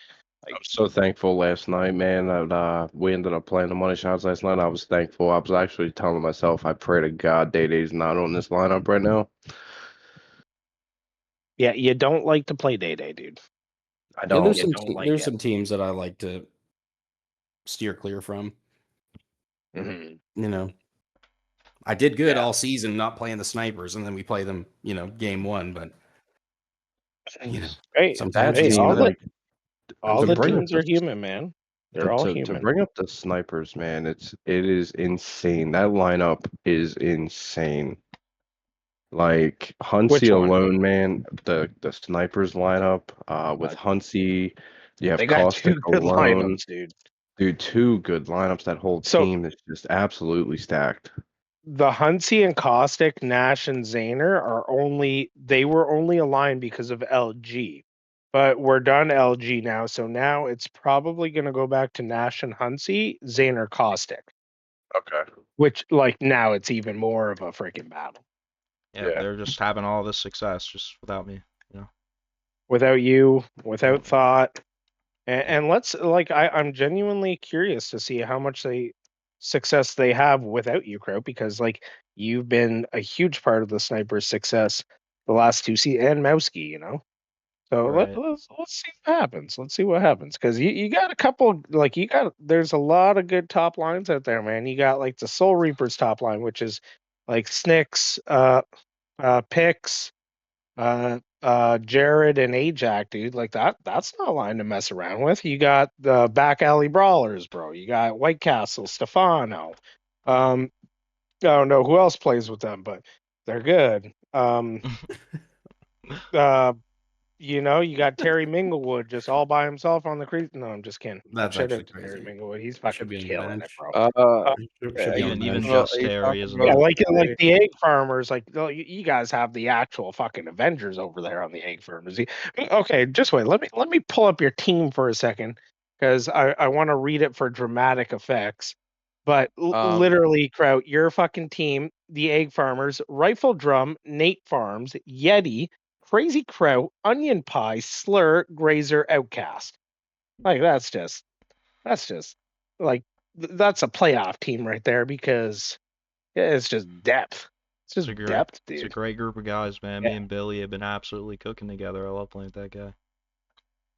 I was so thankful last night, man, that we ended up playing the money shots last night. I was thankful. I was actually telling myself, I pray to God Day Day's not on this lineup right now. Yeah, you don't like to play Day Day, dude. I Yeah, don't. there's You don't like there's it. some teams that I like to steer clear from. Mhm. I did good Yeah. all season not playing the snipers, and then we play them, game one. But Hey, sometimes hey, you see all them. the bring up teams are human, man. They're all to human. bring up the snipers, man, it is insane. That lineup is insane. Like Which Huntsy one? alone, man, the snipers lineup, with Huntsy, you have They got Caustic two good alone. lineups, dude. Dude, two good lineups. That whole So team is just absolutely stacked. the Huntsy and Caustic, Nash and Zaner they were only aligned because of LG. But we're done LG now, so now it's probably gonna go back to Nash and Huntsy, Zaner Caustic. Okay. Which like now it's even more of a freaking battle. Yeah, Yeah. they're just having all this success just without me. Without you, without thought. And let's like I'm genuinely curious to see how much success they have without you, Crow, because like you've been a huge part of the sniper's success the last two and Mowski. So Right. let's see what happens. Let's see what happens. Because you got a couple like there's a lot of good top lines out there, man. You got like the Soul Reapers top line, which is like Snicks, Pix, Jared and Ajax, dude, like that's not a line to mess around with. You got the back alley brawlers, bro. You got White Castle, Stefano. I don't know who else plays with them, but they're good. Uh, you got Terry Minglewood just all by himself on the crease. No, I'm just kidding. That's Shout actually out to Terry crazy. Minglewood. He's Should fucking be on the killing it, bench. bro. Should be on the Even bench. just Are you there, he talking isn't. Yeah, about like the egg farmers, like you guys have the actual fucking Avengers over there on the egg farmers. Okay, just wait. Let me pull up your team for a second because I want to read it for dramatic effects. But Um, literally, Kraut, your fucking team, the Egg Farmers, Rifle Drum, Nate Farms, Yeti, Crazy Kraut, Onion Pie, Slur, Grazer, Outcast. Like that's just like that's a playoff team right there because it's just depth. It's It's a just great, depth, it's a dude. great group of guys, man. Me Yeah. and Billy have been absolutely cooking together. I love playing with that guy.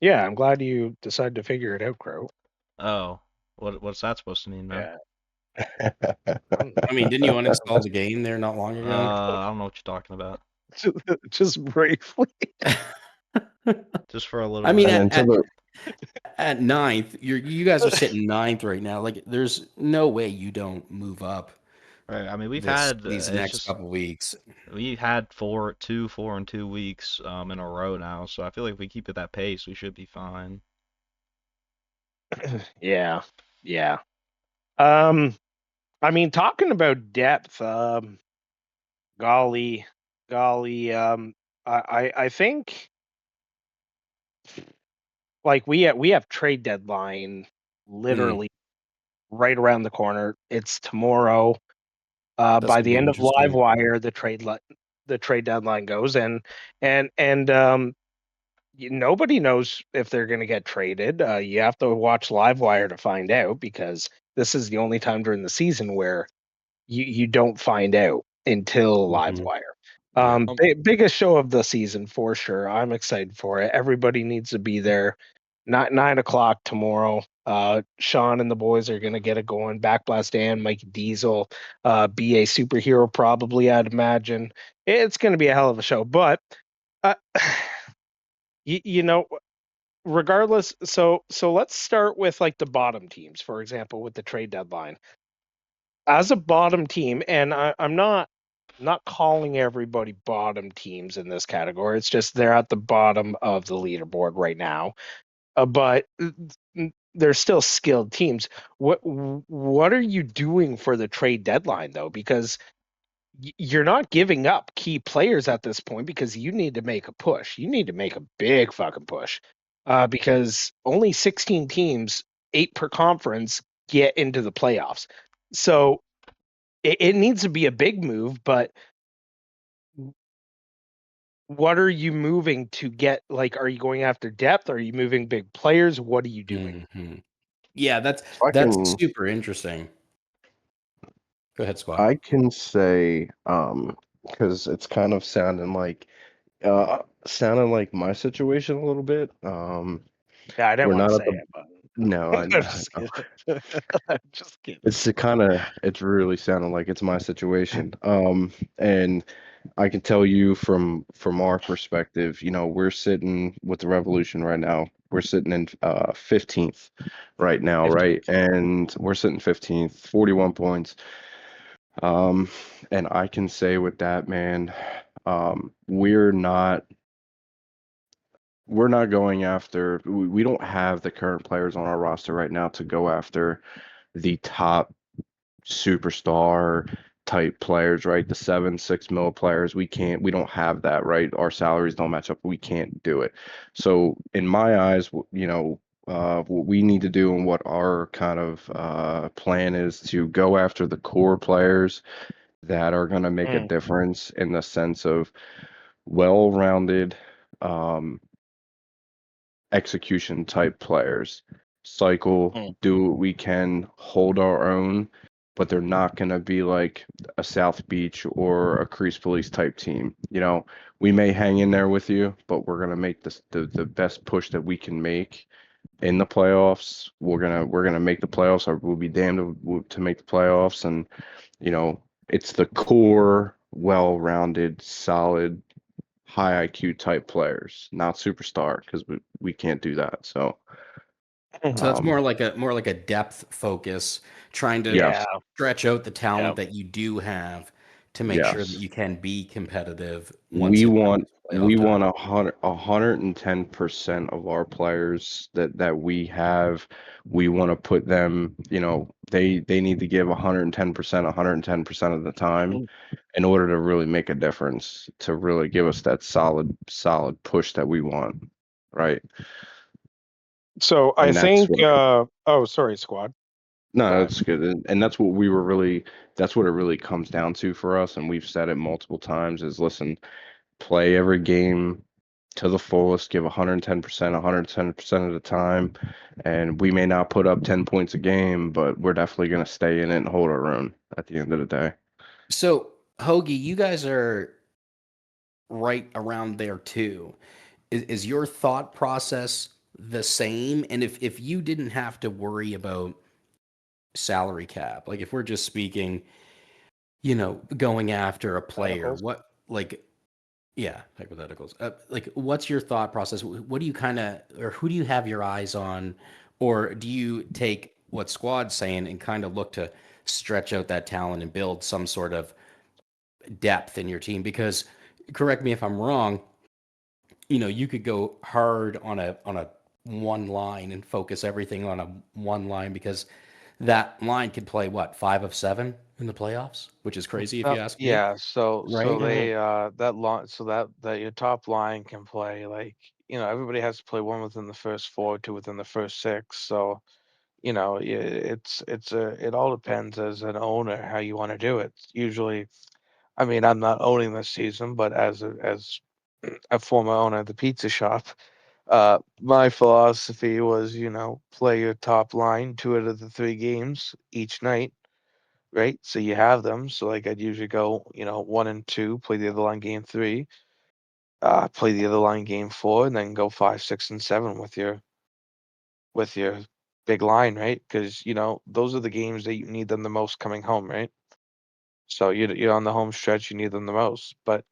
Yeah, I'm glad you decided to figure it out, Crow. Oh, what's that supposed to mean, man? Yeah. I mean, didn't you uninstall the game there not long ago? I don't know what you're talking about. Just briefly. Just for a little I mean, bit. And until the at ninth, you guys are sitting ninth right now. Like, there's no way you don't move up Right. I mean, we've this had these it's next just couple weeks. we had 4 and 2 weeks in a row now, so I feel like if we keep at that pace, we should be fine. Yeah. Yeah. Um, I mean, talking about depth, golly, golly, I think like we have trade deadline Hmm, literally right around the corner. It's tomorrow. that's By gonna the be end of interesting. Livewire, the trade deadline goes, and nobody knows if they're going to get traded. You have to watch Livewire to find out because this is the only time during the season where you don't find out until Hmm. Livewire. Yeah. Biggest show of the season for sure. I'm excited for it. Everybody needs to be there. Not 9 o'clock tomorrow. Sean and the boys are gonna get it going. Backblast Dan, Mike Diesel, be a superhero probably. I'd imagine it's gonna be a hell of a show. But uh, you know, regardless. So let's start with like the bottom teams, for example, with the trade deadline as a bottom team, and I'm not calling everybody bottom teams in this category. It's just they're at the bottom of the leaderboard right now. But they're still skilled teams. What are you doing for the trade deadline though? Because you're not giving up key players at this point because you need to make a push. You need to make a big fucking push. Because only 16 teams, 8 per conference, get into the playoffs. So it needs to be a big move, but what are you moving to get? Like, are you going after depth? Are you moving big players? What are you doing? Hmm. Yeah, I that's can super interesting. Go ahead, Squad. I can say because it's kind of sounding like my situation a little bit. Yeah, I didn't We're want not to at say the it, but no, I I'm know. just kidding. I'm just kidding. It's really sounding like it's my situation. And I can tell you from our perspective, we're sitting with the Revolution right now. We're sitting in 15th right now, 15. right? And we're sitting 15th, 41 points. Um, and I can say with that, man, we're not going after we don't have the current players on our roster right now to go after the top superstar type players, right? The 7, 6 mil players. We don't have that, right? Our salaries don't match up. We can't do it. So in my eyes, what we need to do and what our kind of plan is to go after the core players that are going to make a Mm, difference in the sense of well-rounded um, execution type players. Cycle, mm, do what we can, hold our own, but they're not going to be like a South Beach or a Crease Police type team. We may hang in there with you, but we're going to make this the best push that we can make in the playoffs. We're gonna make the playoffs, or we'll be damned to make the playoffs. And it's the core, well-rounded, solid, high IQ type players, not superstar, because we can't do that. So, So that's um, more like a depth focus, trying to yeah, yes, stretch out the yeah. talent that you do have to make sure that yes, you can be competitive once we it want comes to we playoff time. want 110% of our players that we have. We want to put them. They need to give 110%, 110% of the time Mm. in order to really make a difference, to really give us that solid push that we want, right? So I And that's think. what Oh, sorry, squad. No, But that's good. And that's what it really comes down to for us. And we've said it multiple times is listen, play every game to the fullest, give 110%, 110% of the time. And we may not put up 10 points a game, but we're definitely going to stay in it and hold our own at the end of the day. so, Hoagie, you guys are right around there too. Is your thought process the same? And if you didn't have to worry about salary cap, like if we're just speaking, going after a player, Hypotheticals. what like yeah, hypotheticals. Like, what's your thought process? What do you kind of, or who do you have your eyes on, or do you take what Squad's saying and kind of look to stretch out that talent and build some sort of depth in your team? Because, correct me if I'm wrong, you could go hard on a one line and focus everything on a one line because that line could play what 5 of 7 in the playoffs, which is crazy if you No, ask me, yeah, so right? Mhm. they that line so that your top line can play like everybody has to play one within the first four, two within the first six. So it all depends as an owner how you want to do it. Usually, I mean, I'm not owning this season, but as a former owner of the pizza shop, my philosophy was play your top line two out of the three games each night, right? So you have them. So like I'd usually go, one and two, play the other line game three, play the other line game four, and then go five, six, and seven with your big line, right? Because those are the games that you need them the most coming home, right? So you're on the home stretch, you need them the most. But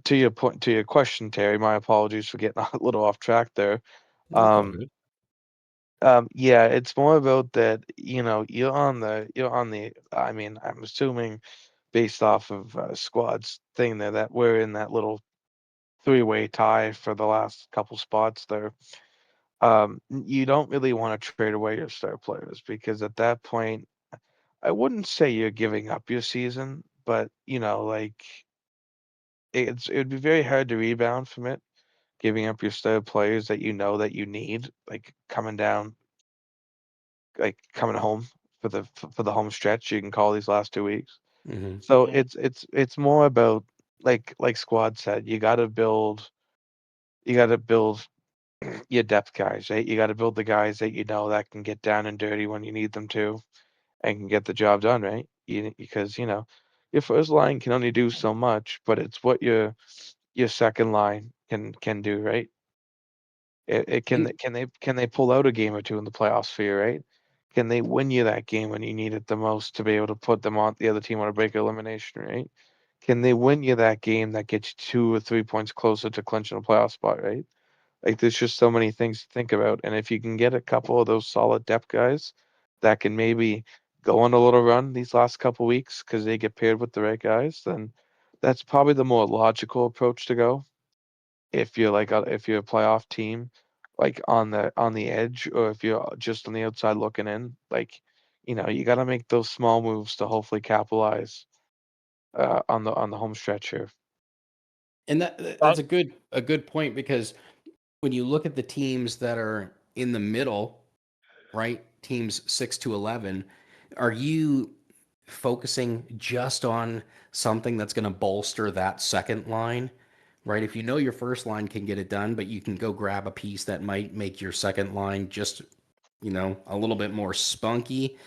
to your point, to your question, Terry, my apologies for getting a little off track there. No, it's all Um, good. yeah, it's more about that, you're on the, I mean, I'm assuming based off of squad's thing there that we're in that little three-way tie for the last couple spots there. You don't really want to trade away your star players because at that point, I wouldn't say you're giving up your season, but like it would be very hard to rebound from it, giving up your star players that you know that you need, like coming home for the home stretch you can call these last 2 weeks. Hmm. So it's more about like Squad said, you got to build your depth guys, right? You got to build the guys that that can get down and dirty when you need them to and can get the job done, right? Because your first line can only do so much, but it's what your second line can do, right? It And can they pull out a game or two in the playoffs for you, right? Can they win you that game when you need it the most to be able to put them on the other team on a break of elimination, right? Can they win you that game that gets you 2 or 3 points closer to clinching a playoff spot, right? Like there's just so many things to think about. And if you can get a couple of those solid depth guys that can maybe go on a little run these last couple weeks because they get paired with the right guys, then that's probably the more logical approach to go. If you're a playoff team, like on the edge, or if you're just on the outside looking in, like you got to make those small moves to hopefully capitalize on the home stretch here. Uh, that's a good point because when you look at the teams that are in the middle, right? Teams 6 to 11, are you focusing just on something that's going to bolster that second line, right? If you know your first line can get it done, but you can go grab a piece that might make your second line just, a little bit more spunky.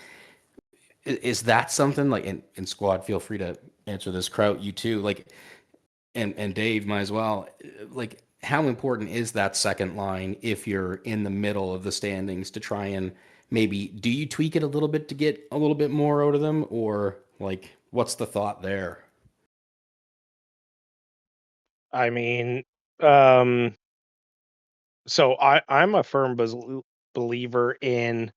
Is that something like in squad? Feel free to answer this. Kraut, you too. Like and Dave might as well. Like, how important is that second line if you're in the middle of the standings to try and maybe do you tweak it a little bit to get a little bit more out of them, or like what's the thought there? I mean, um, so I'm a firm believer in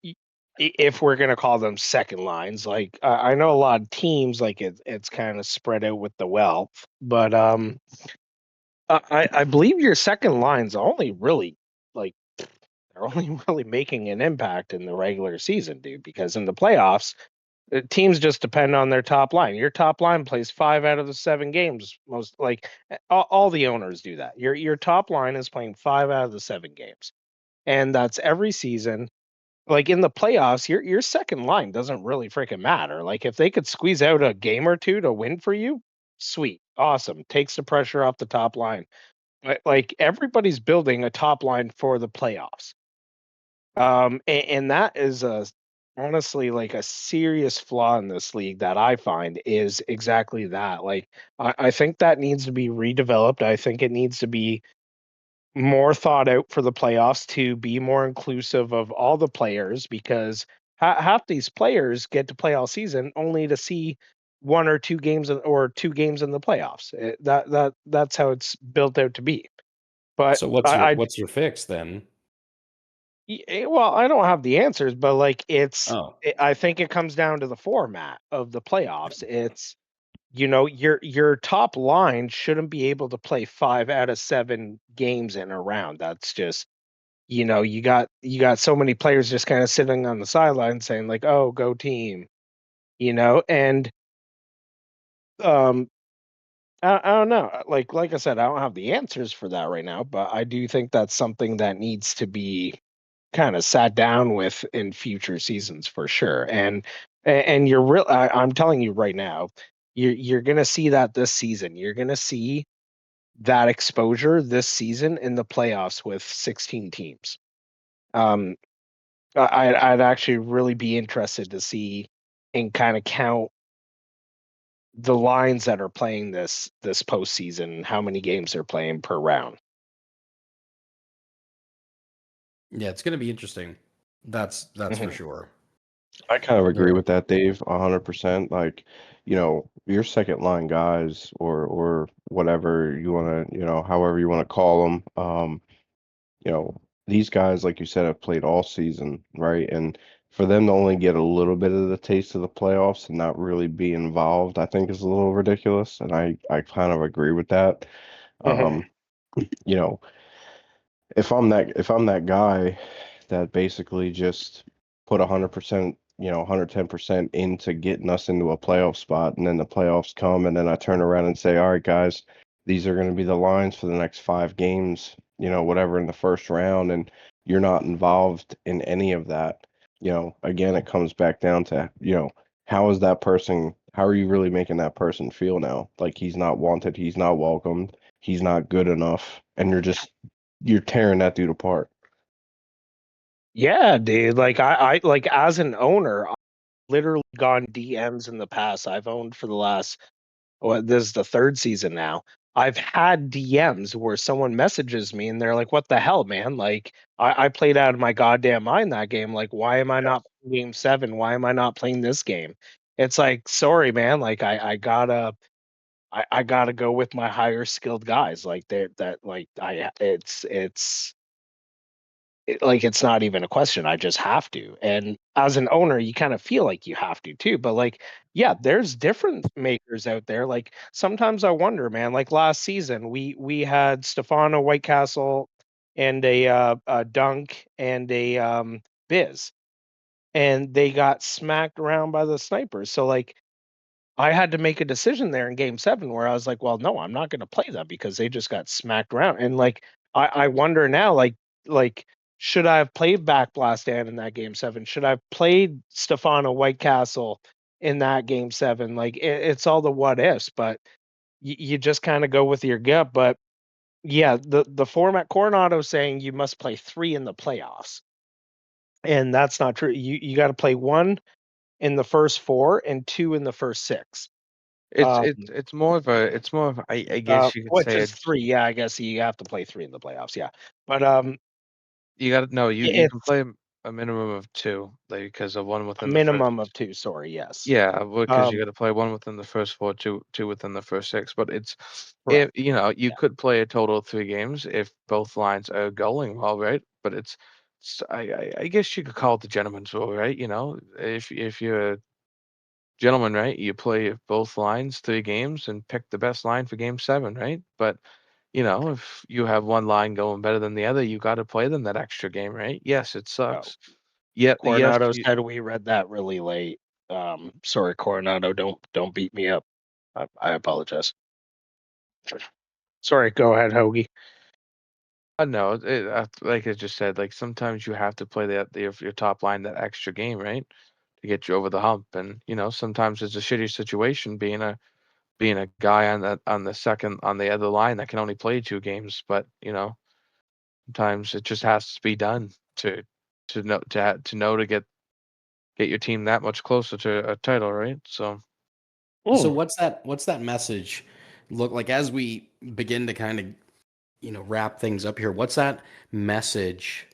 y- if we're gonna call them second lines. Like I know a lot of teams like it's kind of spread out with the wealth, but I believe your second line's only really like they're only really making an impact in the regular season, dude. Because in the playoffs, teams just depend on their top line. Your top line plays 5 out of the 7 games. Most like all the owners do that. Your top line is playing 5 out of the 7 games, and that's every season. like in the playoffs, your second line doesn't really freaking matter. Like if they could squeeze out a game or two to win for you, sweet, awesome, takes the pressure off the top line. But like everybody's building a top line for the playoffs. And that is honestly like a serious flaw in this league that I find is exactly that. Like I think that needs to be redeveloped. I think it needs to be more thought out for the playoffs to be more inclusive of all the players because half these players get to play all season only to see one or two games or two games in the playoffs. That's how it's built out to be. But So I what's your fix then? well, I don't have the answers, but like Oh, I think it comes down to the format of the playoffs. It's your top line shouldn't be able to play 5 out of 7 games in a round. That's just you got so many players just kind of sitting on the sideline saying like, "Oh, go team," and um I don't know. Like I said, I don't have the answers for that right now, but I do think that's something that needs to be kind of sat down with in future seasons for sure. And you're real. I'm telling you right now, you're gonna see that this season. You're gonna see that exposure this season in the playoffs with 16 teams. Um, I'd actually really be interested to see and kind of count the lines that are playing this postseason, how many games they're playing per round. yeah, it's going to be interesting. That's for Mhm. sure. I kind of agree Yeah. with that, Dave, 100%. Like, your second line guys or whatever you want to, however you want to call them, these guys, like you said, have played all season, right? And for them to only get a little bit of the taste of the playoffs and not really be involved, I think is a little ridiculous. And I kind of agree with that. Mhm. Um, you know, if I'm that guy that basically just put 100%, 110% into getting us into a playoff spot, and then the playoffs come, and then I turn around and say, all right, guys, these are going to be the lines for the next 5 games, whatever in the first round, and you're not involved in any of that. Again, it comes back down to, how are you really making that person feel now? Like he's not wanted, he's not welcomed, he's not good enough, and you're tearing that dude apart. Yeah, dude. Like I like as an owner, I've literally gone DMs in the past. I've owned for the last this is the third season now. I've had DMs where someone messages me and they're like, "What the hell, man? Like I played out of my goddamn mind that game. Like, why am I not playing game 7? Why am I not playing this game?" It's like, sorry, man. Like I gotta go with my higher skilled guys. Like that like I like it's not even a question. I just have to. And as an owner, you kind of feel like you have to too. But like, yeah, there's different makers out there. Like sometimes I wonder, man. Like last season, we had Stefano Whitecastle and a Dunk and a Biz, and they got smacked around by the snipers. So like I had to make a decision there in game 7 where I was like, well, no, I'm not going to play them because they just got smacked around. And like, I wonder now, like, should I have played Back Blast Dan in that game 7? Should I have played Stefano Whitecastle in that game 7? Like, it's all the what ifs, but you just kind of go with your gut. But yeah, the format Coronado saying you must play 3 in the playoffs. And that's not true. You got to play 1 in the first 4 and 2 in the first 6. It's Um, it's it's more of I guess you could which say is it. 3, yeah, I guess you have to play 3 in the playoffs, yeah. But, You got to no, you can it's play a minimum of two, like because of one a within the first. minimum of 2, sorry, yes. Yeah, because you Um, got to play one within the first four, two within the first six. But it's if correct, you yeah. could play a total of 3 games if both lines are going well, right? But I guess you could call it the gentleman's rule, right? If you're a gentleman, right, you play both lines 3 games and pick the best line for game 7, right? But if you have one line going better than the other, you got to play them that extra game, right? Yes, it Oh, sucks. Yet, yes, Coronado said we read that really late. Sorry, Coronado, don't beat me up. I apologize. Sorry, go ahead, Hoagie. No, like I just said, like sometimes you have to play your top line that extra game, right, to get you over the hump. And sometimes it's a shitty situation being a guy on the other line that can only play 2 games. But sometimes it just has to be done to get your team that much closer to a title, right? So So Mm. what's that message look like as we begin to kind of wrap things up here? What's that message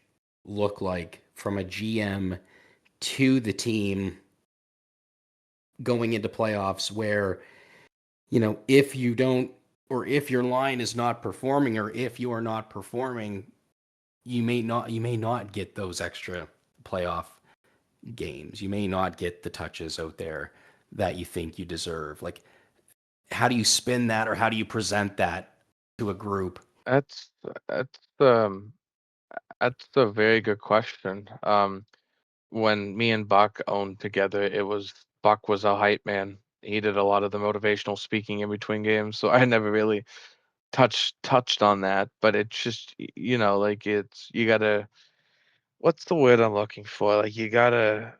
look like from a GM to the team going into playoffs where, if you don't, or if your line is not performing, or if you are not performing, you may not get those extra playoff games. You may not get the touches out there that you think you deserve. Like, how do you spin that, or how do you present that to a group? that's that's um that's a very good question. When me and Buck owned together, Buck was a hype man. He did a lot of the motivational speaking in between games, so I never really touched on that. But it's just like you gotta, what's the word I'm looking for? Like you gotta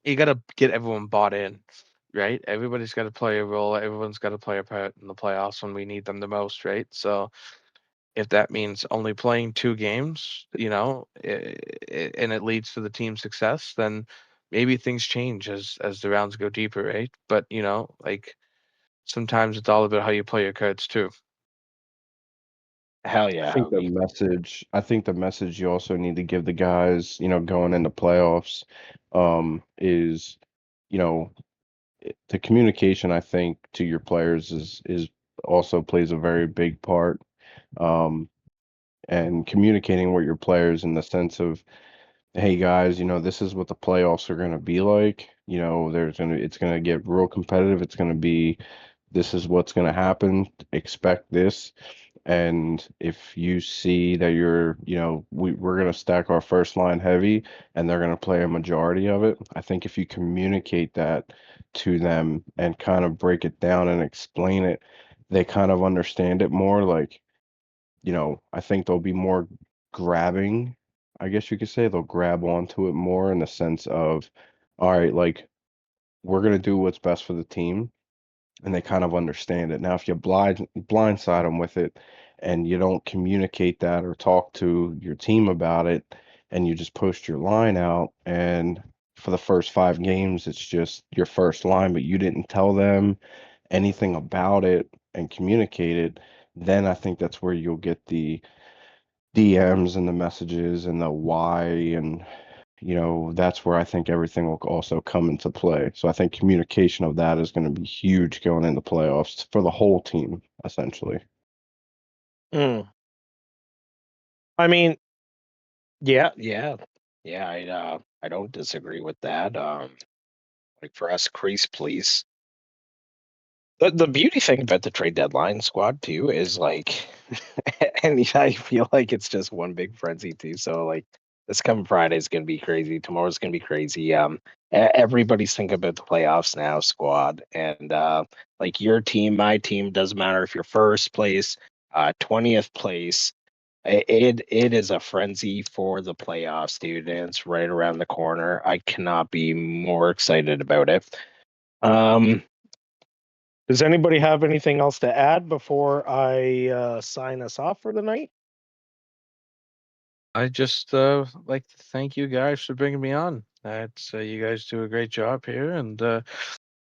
get everyone bought in, right? Everybody's got to play a role. Everyone's got to play a part in the playoffs when we need them the most, right? So if that means only playing 2 games, and it leads to the team's success, then maybe things change as the rounds go deeper, right? But like sometimes it's all about how you play your cards too. Hell I yeah, think the Hoagie. message I think the message you also need to give the guys, going into playoffs, is, you know, the communication, I think, to your players is also plays a very big part. Um, and communicating with your players in the sense of, hey guys, this is what the playoffs are gonna be like. It's gonna get real competitive. It's gonna be this is what's gonna happen. Expect this. And if you see that we're going to stack our first line heavy and they're going to play a majority of it, I think if you communicate that to them and kind of break it down and explain it, they kind of understand it more. Like, I think they'll be more grabbing, I guess you could say. They'll grab onto it more in the sense of, all right, like, we're going to do what's best for the team, and they kind of understand it. Now, if you blindside them with it and you don't communicate that or talk to your team about it, and you just post your line out, and for the first 5 games, it's just your first line, but you didn't tell them anything about it and communicate it, then I think that's where you'll get the DMs and the messages and the why, and that's where I think everything will also come into play. So I think communication of that is going to be huge going into playoffs for the whole team, essentially. Mm. I mean, yeah, yeah, yeah. I don't disagree with that. Like for us, crease, please. The beauty thing about the trade deadline squad too is like, and I feel like it's just one big frenzy too. So like this coming Friday is gonna be crazy. Tomorrow's gonna be crazy. Everybody's thinking about the playoffs now, squad, and like your team, my team, doesn't matter if you're first place, 20th place. It is a frenzy for the playoffs, dude, and it's right around the corner. I cannot be more excited about it. Um, does anybody have anything else to add before I sign us off for the night? I just like to thank you guys for bringing me on. It's you guys do a great job here, and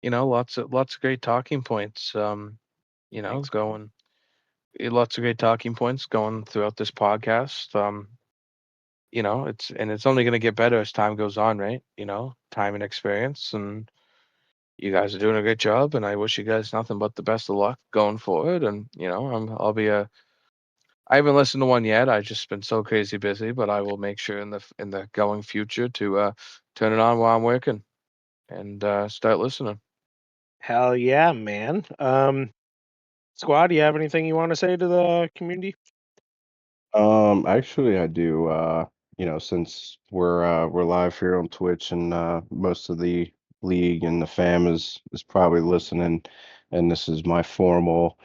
lots of great talking points. Thanks. Going lots of great talking points going throughout this podcast. It's only going to get better as time goes on, right? Time and experience, and you guys are doing a great job. And I wish you guys nothing but the best of luck going forward. And I'll be a. I haven't listened to one yet. I've just been so crazy busy, but I will make sure in the going future to turn it on while I'm working and start listening. Hell yeah, man. Squad, do you have anything you want to say to the community? Actually, I do. Since we're live here on Twitch, and most of the league and the fam is probably listening, and this is my formal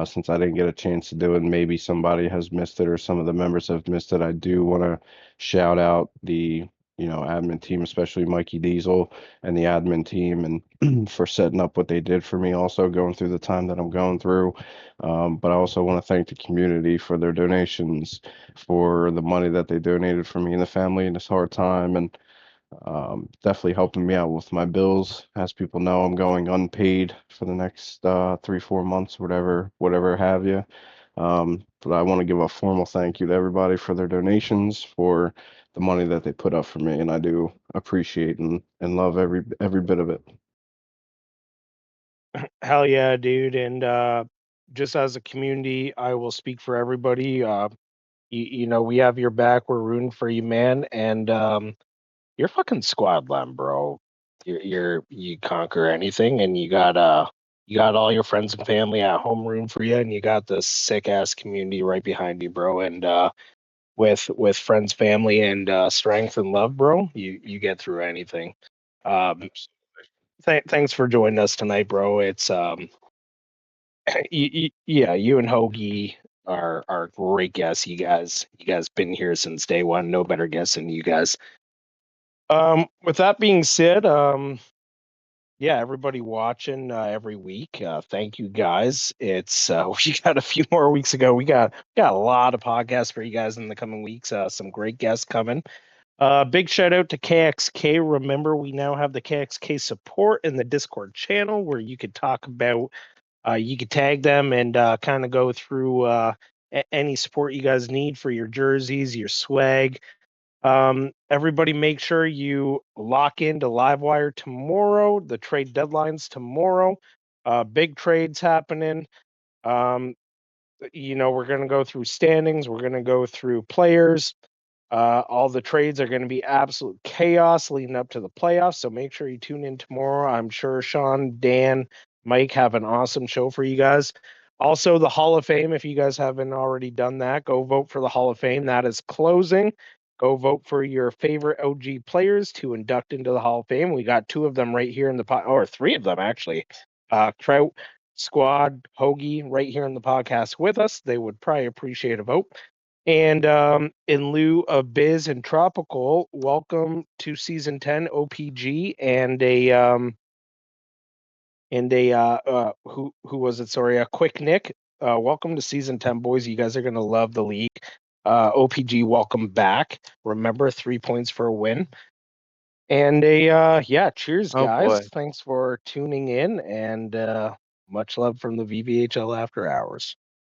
Since I didn't get a chance to do it, maybe somebody has missed it or some of the members have missed it. I do want to shout out the admin team, especially Mikey Diesel and the admin team, and for setting up what they did for me, also going through the time that I'm going through. But I also want to thank the community for their donations, for the money that they donated for me and the family in this hard time, and definitely helping me out with my bills. As people know, I'm going unpaid for the next 3, 4 months, whatever have you. But I want to give a formal thank you to everybody for their donations, for the money that they put up for me, and I do appreciate and love every bit of it. Hell yeah, dude. And just as a community, I will speak for everybody. We have your back. We're rooting for you, man. And you're fucking squad lamb, bro. You conquer anything, and you got all your friends and family at home rooting for you, and you got this sick ass community right behind you, bro. And with friends, family, and strength and love, bro, you get through anything. Um, thanks for joining us tonight, bro. It's yeah, you and Hoagie are great guests. You guys been here since day one. No better guests than you guys. With that being said, yeah, everybody watching every week, thank you guys. It's we got a few more weeks ago. We got a lot of podcasts for you guys in the coming weeks. Some great guests coming. Big shout out to KXK. Remember, we now have the KXK support in the Discord channel where you could talk about, you could tag them and kind of go through any support you guys need for your jerseys, your swag. Everybody make sure you lock into Livewire tomorrow. The trade deadline's tomorrow. Big trades happening. Um, we're going to go through standings. We're going to go through players. All the trades are going to be absolute chaos leading up to the playoffs. So make sure you tune in tomorrow. I'm sure Sean, Dan, Mike have an awesome show for you guys. Also, the Hall of Fame, if you guys haven't already done that, go vote for the Hall of Fame. That is closing. Go vote for your favorite OG players to induct into the Hall of Fame. We got 2 of them right here in the or 3 of them actually. Trout, Squad, Hoagie, right here in the podcast with us. They would probably appreciate a vote. And in lieu of Biz and Tropical, welcome to season 10 OPG and who was it? Sorry, a Quick Nick. Welcome to season 10, boys. You guys are gonna love the league. OPG, welcome back. Remember, 3 points for a win. And yeah, cheers, Oh guys. boy. Thanks for tuning in, and much love from the VVHL After Hours.